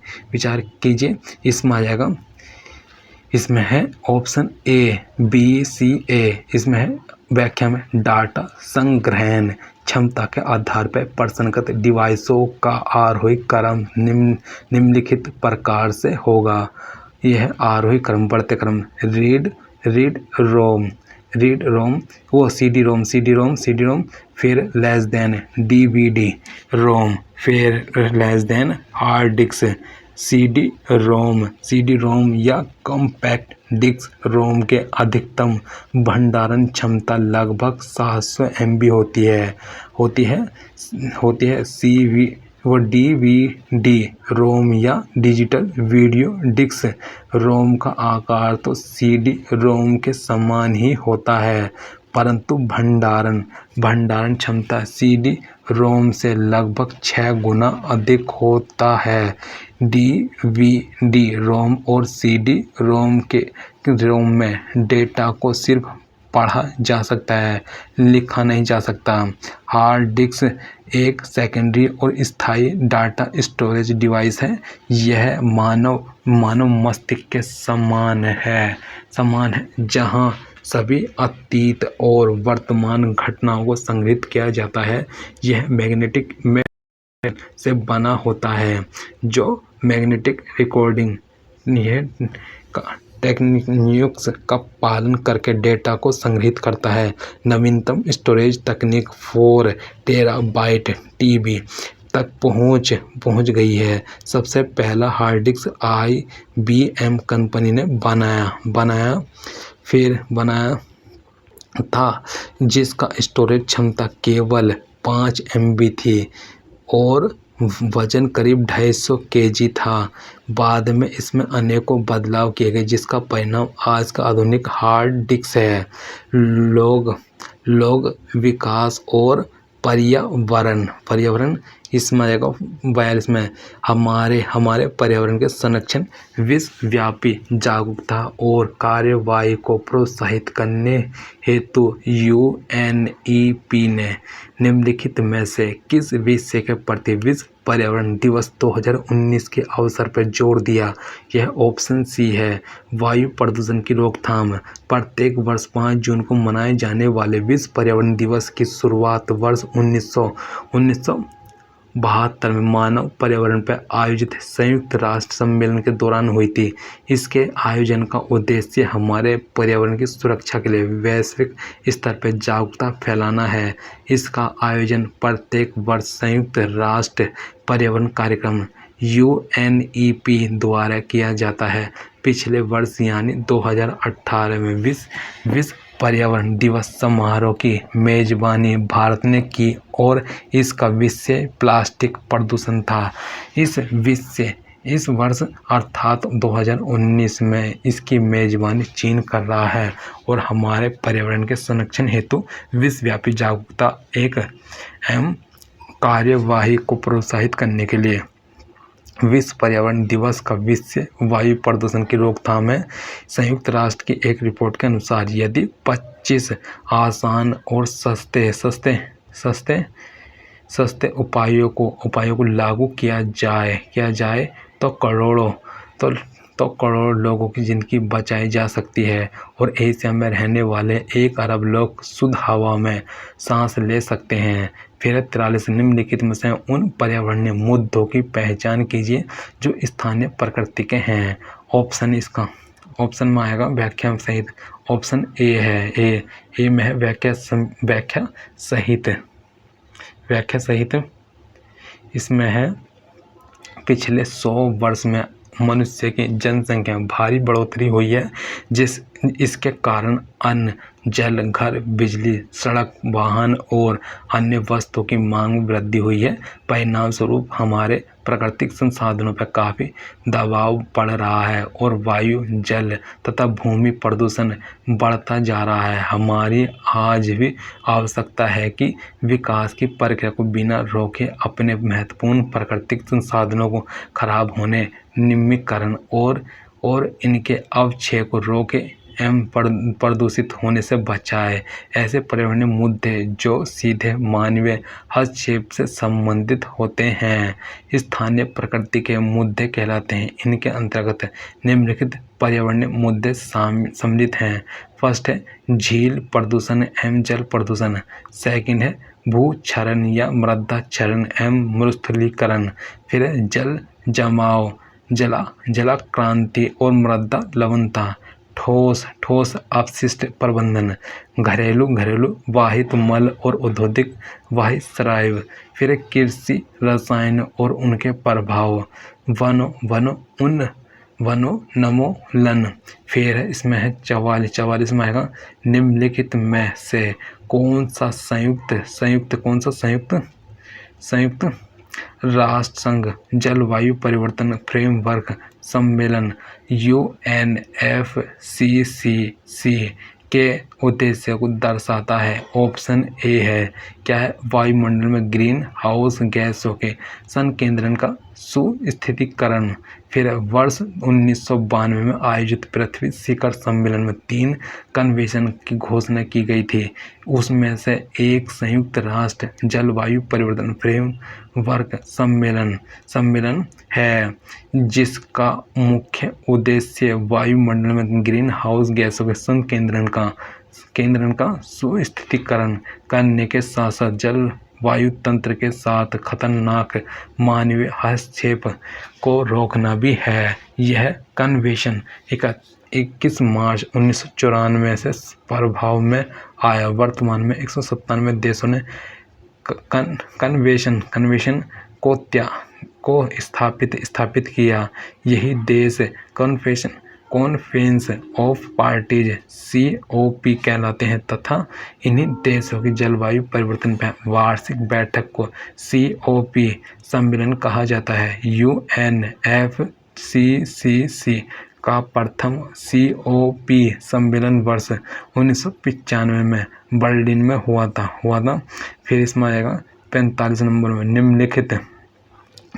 इसमें आ जाएगा, इसमें है ऑप्शन A, इसमें है व्याख्या में डाटा संग्रहण क्षमता के आधार पर प्रसंगत डिवाइसों का आरोही क्रम निम्नलिखित प्रकार से होगा। यह आरोही क्रम बढ़ते क्रम रीड रोम वो CD रोम फिर लेस देन DVD रोम फिर less than hard disk CD रोम या कॉम्पैक्ट डिस्क रोम के अधिकतम भंडारण क्षमता लगभग 700 MB होती है। DVD रोम या डिजिटल वीडियो डिस्क रोम का आकार तो CD रोम के समान ही होता है, परंतु भंडारण क्षमता CD रोम से लगभग 6 गुना अधिक होता है। DVD रोम और CD रोम में डेटा को सिर्फ पढ़ा जा सकता है, लिखा नहीं जा सकता। हार्ड डिस्क एक सेकेंडरी और स्थायी डाटा स्टोरेज डिवाइस है। यह मानव मस्तिष्क के समान है, जहां सभी अतीत और वर्तमान घटनाओं को संग्रहित किया जाता है। यह मैग्नेटिक से बना होता है जो मैग्नेटिक रिकॉर्डिंग टेक्निक्स का पालन करके डेटा को संग्रहित करता है। नवीनतम स्टोरेज तकनीक 4 टेराबाइट TB तक पहुंच गई है। सबसे पहला हार्ड डिस्क IBM कंपनी ने बनाया था, जिसका स्टोरेज क्षमता केवल 5 MB थी और वजन करीब 250 kg था। बाद में इसमें अनेकों बदलाव किए गए, जिसका परिणाम आज का आधुनिक हार्ड डिस्क है। लोग विकास और पर्यावरण इसमें आएगा 42 में हमारे पर्यावरण के संरक्षण विश्वव्यापी जागरूकता और कार्यवाही को प्रोत्साहित करने हेतु UNEP ने निम्नलिखित में से किस विषय के प्रति विश्व पर्यावरण दिवस 2019 के अवसर पर जोर दिया? यह ऑप्शन C है, वायु प्रदूषण की रोकथाम। प्रत्येक वर्ष 5 जून को मनाए जाने वाले विश्व पर्यावरण दिवस की शुरुआत वर्ष 1972 में मानव पर्यावरण पर आयोजित संयुक्त राष्ट्र सम्मेलन के दौरान हुई थी। इसके आयोजन का उद्देश्य हमारे पर्यावरण की सुरक्षा के लिए वैश्विक स्तर पर जागरूकता फैलाना है। इसका आयोजन प्रत्येक वर्ष संयुक्त राष्ट्र पर्यावरण कार्यक्रम UNEP द्वारा किया जाता है। पिछले वर्ष यानी 2018 में विश्व पर्यावरण दिवस समारोह की मेजबानी भारत ने की और इसका विषय प्लास्टिक प्रदूषण था। इस वर्ष अर्थात 2019 में इसकी मेजबानी चीन कर रहा है और हमारे पर्यावरण के संरक्षण हेतु विश्वव्यापी जागरूकता एक अहम कार्यवाही को प्रोत्साहित करने के लिए विश्व पर्यावरण दिवस का विषय वायु प्रदूषण की रोकथाम है। संयुक्त राष्ट्र की एक रिपोर्ट के अनुसार यदि 25 आसान और सस्ते उपायों को लागू किया जाए तो तो करोड़ लोगों की ज़िंदगी बचाई जा सकती है और एशिया में रहने वाले 1 अरब लोग शुद्ध हवा में सांस ले सकते हैं। फिर 43 निम्नलिखित में से उन पर्यावरणीय मुद्दों की पहचान कीजिए जो स्थानीय प्रकृति के हैं। ऑप्शन में आएगा व्याख्या सहित। ऑप्शन ए है, ए में है व्याख्या सहित। इसमें है पिछले 100 वर्ष में मनुष्य की जनसंख्या में भारी बढ़ोतरी हुई है, इसके कारण अन्न, जल, घर, बिजली, सड़क, वाहन और अन्य वस्तुओं की मांग में वृद्धि हुई है। परिणाम स्वरूप हमारे प्राकृतिक संसाधनों पर काफ़ी दबाव पड़ रहा है और वायु, जल तथा भूमि प्रदूषण बढ़ता जा रहा है। हमारी आज भी आवश्यकता है कि विकास की प्रक्रिया को बिना रोके अपने महत्वपूर्ण प्राकृतिक संसाधनों को खराब होने, निम्नीकरण और इनके अवक्षय को रोके एवं प्रदूषित होने से बचाए। ऐसे पर्यावरणीय मुद्दे जो सीधे मानवीय हस्तक्षेप से संबंधित होते हैं स्थानीय प्रकृति के मुद्दे कहलाते हैं। इनके अंतर्गत निम्नलिखित पर्यावरणीय मुद्दे सम्मिलित हैं। फर्स्ट है झील प्रदूषण एवं जल प्रदूषण। सेकंड है भूक्षरण या मृदा क्षरण एवं मरुस्थलीकरण। फिर है जल जमाव, जलाक्रांति और मृदा लवणता। ठोस अपशिष्ट प्रबंधन, घरेलू वाहित मल और औद्योगिक वाहित शराब। फिर कृषि रसायन और उनके प्रभाव, वनोन्मूलन। फिर इसमें है 44 में आएगा निम्नलिखित में से कौन सा संयुक्त राष्ट्र संघ जलवायु परिवर्तन फ्रेमवर्क सम्मेलन UNFCCC के उद्देश्य को दर्शाता है। ऑप्शन ए है क्या है वायुमंडल में ग्रीन हाउस गैसों के संकेंद्रण का सुस्थितीकरण। फिर वर्ष 1992 में आयोजित पृथ्वी शिखर सम्मेलन में 3 कन्वेंशन की घोषणा की गई थी। उसमें से एक संयुक्त राष्ट्र जलवायु परिवर्तन फ्रेमवर्क सम्मेलन है जिसका मुख्य उद्देश्य वायुमंडल में ग्रीन हाउस गैसों के संकेंद्रण का सुस्थितीकरण करने के साथ साथ जलवायु तंत्र के साथ खतरनाक मानवीय हस्तक्षेप को रोकना भी है। यह कन्वेंशन 21 मार्च 1994 से प्रभाव में आया। वर्तमान में 197 देशों ने कन्वेंशन को स्थापित किया। यही देश कॉन्फ्रेंस ऑफ पार्टीज COP कहलाते हैं तथा इन्हीं देशों की जलवायु परिवर्तन पर वार्षिक बैठक को COP सम्मेलन कहा जाता है। UNFCCC का प्रथम COP सम्मेलन वर्ष 1995 में बर्लिन में हुआ था। फिर इसमें आएगा 45 नंबर में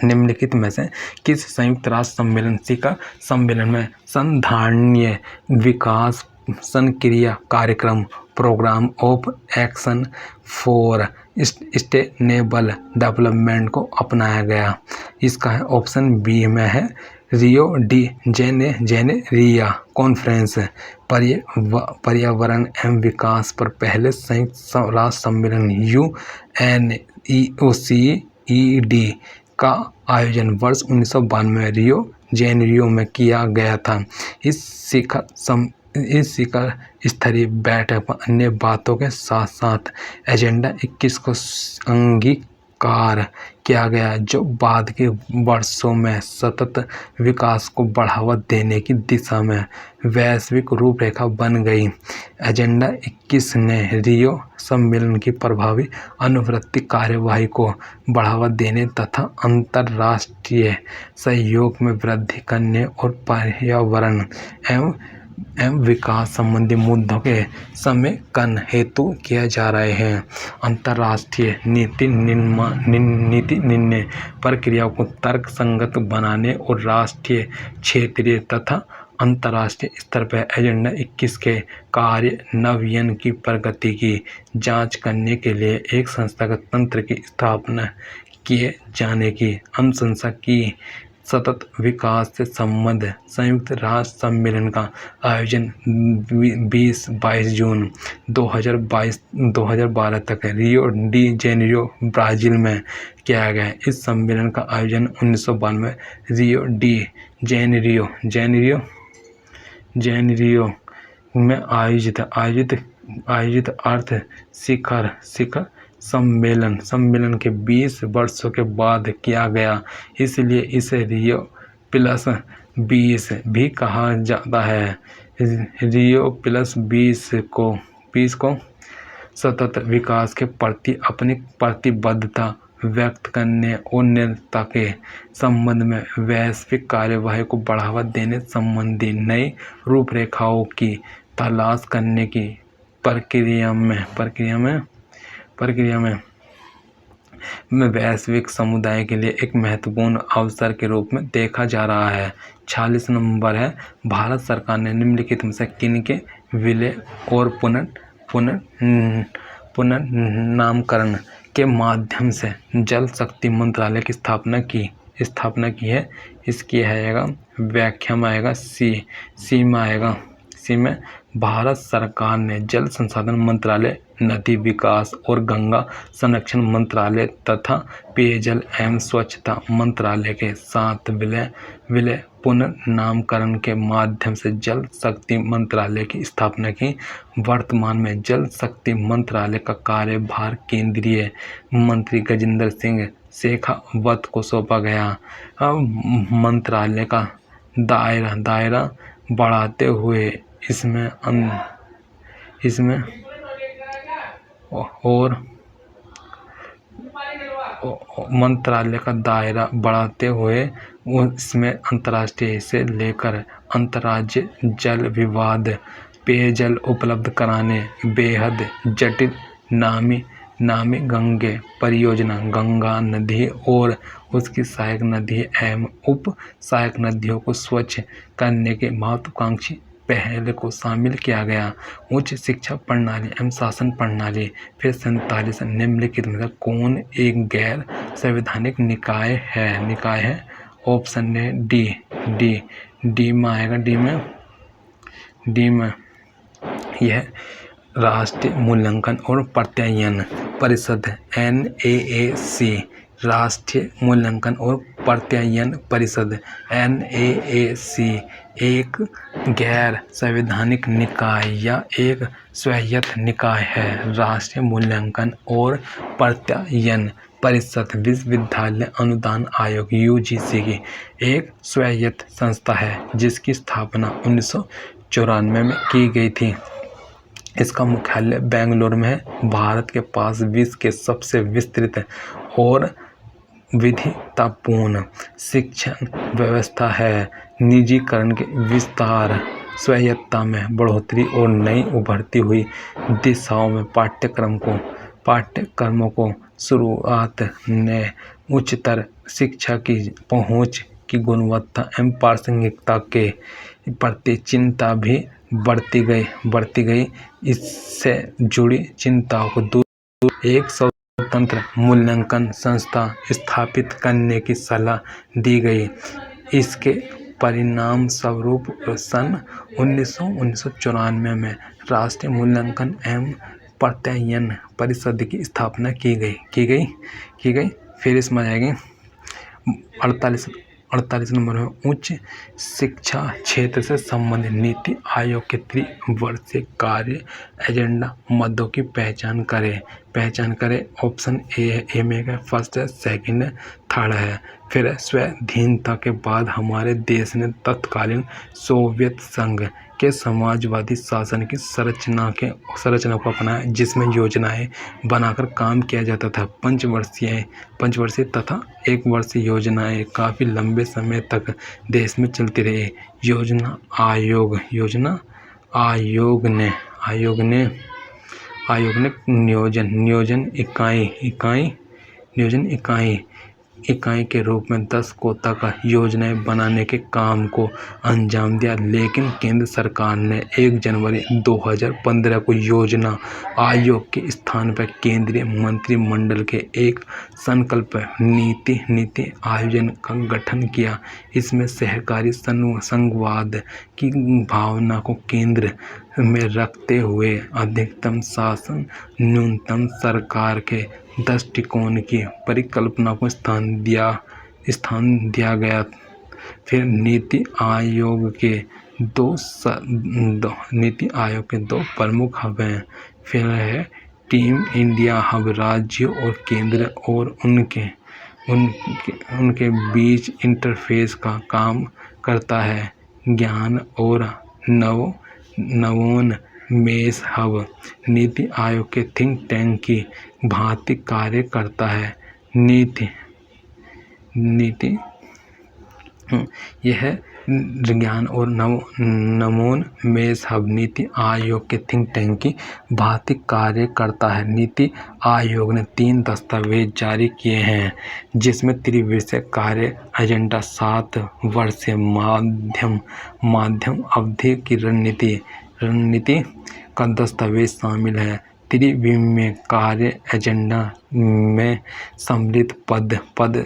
निम्नलिखित में से किस संयुक्त राष्ट्र सम्मेलन शिखर सम्मेलन में संधारणीय विकास संक्रिया कार्यक्रम program of action for sustainable development को अपनाया गया? इसका है ऑप्शन बी में है रियो डी जेनेरिया कॉन्फ्रेंस। पर्यावरण एवं विकास पर पहले संयुक्त राष्ट्र सम्मेलन UNEOCED का आयोजन वर्ष 1992 में रियो जेनेरियो में किया गया था। इस शिखर स्तरीय बैठक पर अन्य बातों के साथ साथ एजेंडा 21 को अंगीकार किया गया जो बाद के वर्षों में सतत विकास को बढ़ावा देने की दिशा में वैश्विक रूपरेखा बन गई। एजेंडा 21 ने रियो सम्मेलन की प्रभावी अनुवर्ती कार्यवाही को बढ़ावा देने तथा अंतर्राष्ट्रीय सहयोग में वृद्धि करने और पर्यावरण एवं विकास संबंधी मुद्दों के समेकन हेतु किया जा रहे हैं। अंतर्राष्ट्रीय नीति निर्णय प्रक्रिया को तर्क संगत बनाने और राष्ट्रीय, क्षेत्रीय तथा अंतर्राष्ट्रीय स्तर पर एजेंडा 21 के कार्यान्वयन की प्रगति की जांच करने के लिए एक संस्थागत तंत्र की स्थापना किए जाने की अनुशंसा की सतत विकास से संबंध संयुक्त राष्ट्र सम्मेलन का आयोजन 20-22 जून 2012 तक रियो डी जेनेरियो ब्राज़ील में किया गया। इस सम्मेलन का आयोजन 1992 रियो डी जेनेरियो में आयोजित अर्थ शिखर सम्मेलन के 20 वर्षों के बाद किया गया। इसलिए इसे रियो प्लस 20 भी कहा जाता है। रियो प्लस 20 को सतत विकास के प्रति अपनी प्रतिबद्धता व्यक्त करने और निरंतरता के संबंध में वैश्विक कार्यवाही को बढ़ावा देने संबंधी नई रूपरेखाओं की तलाश करने की प्रक्रिया में वैश्विक समुदाय के लिए एक महत्वपूर्ण अवसर के रूप में देखा जा रहा है। 46 नंबर है, भारत सरकार ने निम्नलिखित में से किनके विलय और पुनर्नामकरण के माध्यम से जल शक्ति मंत्रालय की स्थापना की है। इसकी आएगा व्याख्या में आएगा सी में भारत सरकार ने जल संसाधन मंत्रालय, नदी विकास और गंगा संरक्षण मंत्रालय तथा पेयजल एवं स्वच्छता मंत्रालय के साथ विलय पुनर्नामकरण के माध्यम से जल शक्ति मंत्रालय की स्थापना की। वर्तमान में जल शक्ति मंत्रालय का कार्यभार केंद्रीय मंत्री गजेंद्र सिंह शेखावत को सौंपा गया। मंत्रालय का दायरा बढ़ाते हुए इसमें अंतर्राष्ट्रीय से लेकर अंतर्राज्यीय जल विवाद पेयजल उपलब्ध कराने बेहद जटिल नामी गंगे परियोजना, गंगा नदी और उसकी सहायक नदी एवं उप सहायक नदियों को स्वच्छ करने के महत्वाकांक्षी पहल को शामिल किया गया। उच्च शिक्षा प्रणाली एवं शासन प्रणाली। फिर 47 निम्नलिखित में कौन एक गैर संवैधानिक निकाय है? ऑप्शन है डी में आएगा। डी में यह राष्ट्रीय मूल्यांकन और प्रत्यायन परिषद NAAC, राष्ट्रीय मूल्यांकन और प्रत्यायन परिषद NAAC एक गैर संवैधानिक निकाय या एक स्वायत्त निकाय है। राष्ट्रीय मूल्यांकन और प्रत्यायन परिषद विश्वविद्यालय अनुदान आयोग UGC की एक स्वायत्त संस्था है जिसकी स्थापना 1994 में की गई थी। इसका मुख्यालय बेंगलुरु में है। भारत के पास विश्व के सबसे विस्तृत और विविधतापूर्ण शिक्षण व्यवस्था है। निजीकरण के विस्तार, स्वायत्तता में बढ़ोतरी और नई उभरती हुई दिशाओं में पाठ्यक्रमों को शुरुआत ने उच्चतर शिक्षा की पहुंच की गुणवत्ता एवं प्रासंगिकता के प्रति चिंता भी बढ़ती गई। इससे जुड़ी चिंताओं को दूर एक स्वतंत्र मूल्यांकन संस्था स्थापित करने की सलाह दी गई। इसके परिणाम स्वरूप सन 1994 में राष्ट्रीय मूल्यांकन एवं प्रत्यायन परिषद की स्थापना की गई। फिर इसमें आएगी 48 नंबर में उच्च शिक्षा क्षेत्र से संबंधित नीति आयोग के त्रिवर्षीय कार्य एजेंडा मदों की पहचान करें। ऑप्शन ए में फर्स्ट है, सेकंड है, थर्ड है। फिर स्वाधीनता के बाद हमारे देश ने तत्कालीन सोवियत संघ के समाजवादी शासन की संरचना को अपनाया, जिसमें योजनाएं बनाकर काम किया जाता था। पंचवर्षीय तथा एक वर्षीय योजनाएं काफ़ी लंबे समय तक देश में चलती रही। योजना आयोग ने नियोजन इकाई इकाई के रूप में 10 कोटा योजनाएं बनाने के काम को अंजाम दिया, लेकिन केंद्र सरकार ने 1 जनवरी 2015 को योजना आयोग के स्थान पर केंद्रीय मंत्रिमंडल के एक संकल्प नीति आयोग का गठन किया। इसमें सहकारी संघवाद की भावना को केंद्र में रखते हुए अधिकतम शासन, न्यूनतम सरकार के दृष्टिकोण की परिकल्पना को स्थान दिया गया। फिर नीति आयोग के दो प्रमुख हब हैं। फिर है टीम इंडिया हब, राज्यों और केंद्र और उनके बीच इंटरफेस का काम करता है। ज्ञान और नवोन्मेष हब नीति आयोग के थिंक टैंक की भांति कार्य करता है। यह ज्ञान और नवोन्मेष हब नीति आयोग के थिंक टैंक की भांति कार्य करता है। नीति आयोग ने 3 दस्तावेज जारी किए हैं, जिसमें त्रिवर्षीय कार्य एजेंडा, 7 वर्षीय माध्यम अवधि की रणनीति का दस्तावेज शामिल है। त्रिविमीय कार्य एजेंडा में सम्मिलित पद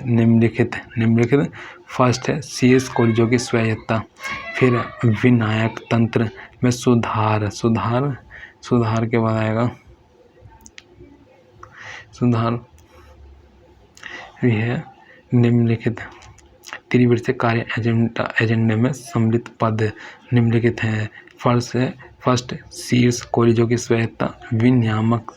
निम्नलिखित। फर्स्ट है शीर्ष कॉलेजों की स्वायत्तता। फिर विनायक तंत्र में सुधार के बाद आएगा सुधार। यह निम्नलिखित त्रिवर्षीय कार्य एजेंडे में सम्मिलित पद निम्नलिखित हैं। फर्स्ट शीर्ष कॉलेजों की स्वायत्तता, विनियामक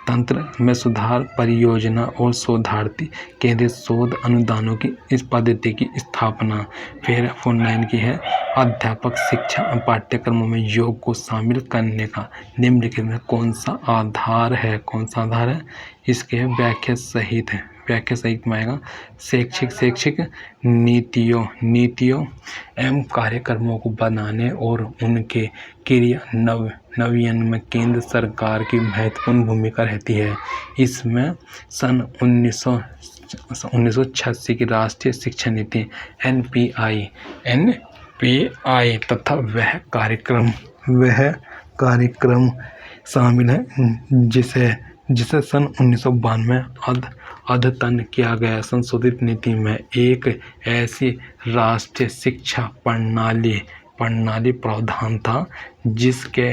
तंत्र में सुधार, परियोजना और शोधार्थी केंद्रित शोध अनुदानों की इस पद्धति की स्थापना। फिर 49 की है अध्यापक शिक्षा पाठ्यक्रमों में योग को शामिल करने का निम्नलिखित में कौन सा आधार है। इसके व्याख्या सहित में आएगा शैक्षिक नीतियों एवं कार्यक्रमों को बनाने और उनके क्रियान्वयन में केंद्र सरकार की महत्वपूर्ण भूमिका रहती है। इसमें सन 1986 की राष्ट्रीय शिक्षा नीति NPI तथा वह कार्यक्रम शामिल है, जिसे सन 1992 में अद्यतन किया गया। संशोधित नीति में एक ऐसी राष्ट्रीय शिक्षा प्रणाली प्रावधान था जिसके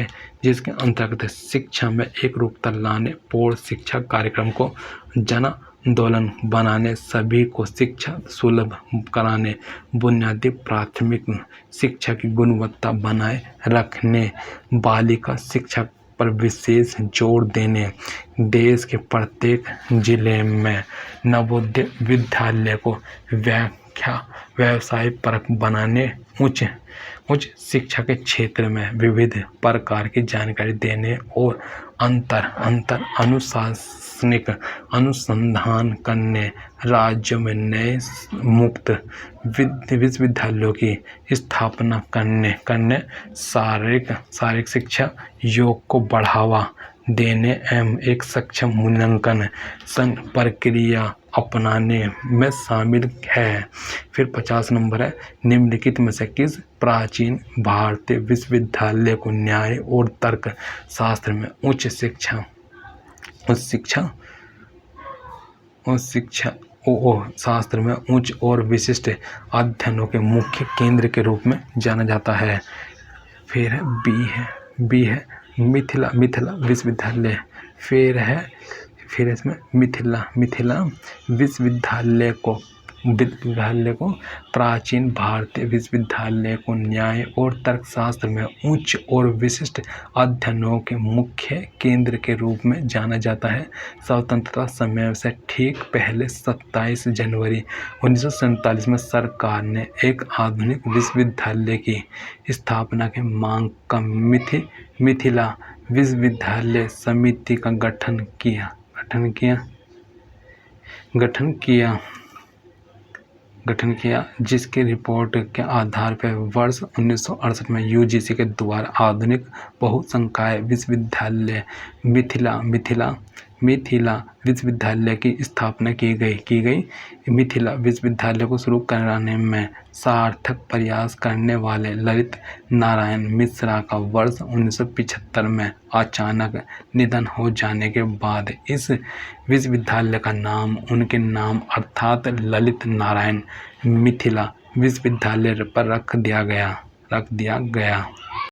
अंतर्गत शिक्षा में एक रूपता लाने, पूर्ण शिक्षा कार्यक्रम को जन आंदोलन बनाने, सभी को शिक्षा सुलभ कराने, बुनियादी प्राथमिक शिक्षा की गुणवत्ता बनाए रखने, बालिका शिक्षा पर विशेष जोर देने, देश के प्रत्येक जिले में नवोदय विद्यालय को व्यवसाय परक बनाने, उच्च शिक्षा के क्षेत्र में विविध प्रकार की जानकारी देने और अंतर अनुशासनिक अनुसंधान करने, राज्यों में नए मुक्त विश्वविद्यालयों की स्थापना करने, शारीरिक शिक्षा, योग को बढ़ावा देने एवं एक सक्षम मूल्यांकन प्रक्रिया अपनाने में शामिल है। फिर 50 नंबर है निम्नलिखित में से किस प्राचीन भारतीय विश्वविद्यालय को न्याय और तर्क शास्त्र में उच्च शिक्षा शास्त्र में उच्च और विशिष्ट अध्ययनों के मुख्य केंद्र के रूप में जाना जाता है। फिर बी है मिथिला विश्वविद्यालय। फिर इसमें मिथिला विश्वविद्यालय को प्राचीन भारतीय विश्वविद्यालय को न्याय और तर्कशास्त्र में उच्च और विशिष्ट अध्ययनों के मुख्य केंद्र के रूप में जाना जाता है। स्वतंत्रता समय से ठीक पहले 27 जनवरी 1947 में सरकार ने एक आधुनिक विश्वविद्यालय की स्थापना के मांग का मिथिला विश्वविद्यालय समिति का गठन किया, जिसकी रिपोर्ट के आधार पर वर्ष 1968 में यूजीसी के द्वारा आधुनिक बहुसंकाय विश्वविद्यालय मिथिला मिथिला विश्वविद्यालय की स्थापना की गई। मिथिला विश्वविद्यालय को शुरू कराने में सार्थक प्रयास करने वाले ललित नारायण मिश्रा का वर्ष 1975 में अचानक निधन हो जाने के बाद इस विश्वविद्यालय का नाम उनके नाम अर्थात ललित नारायण मिथिला विश्वविद्यालय पर रख दिया गया।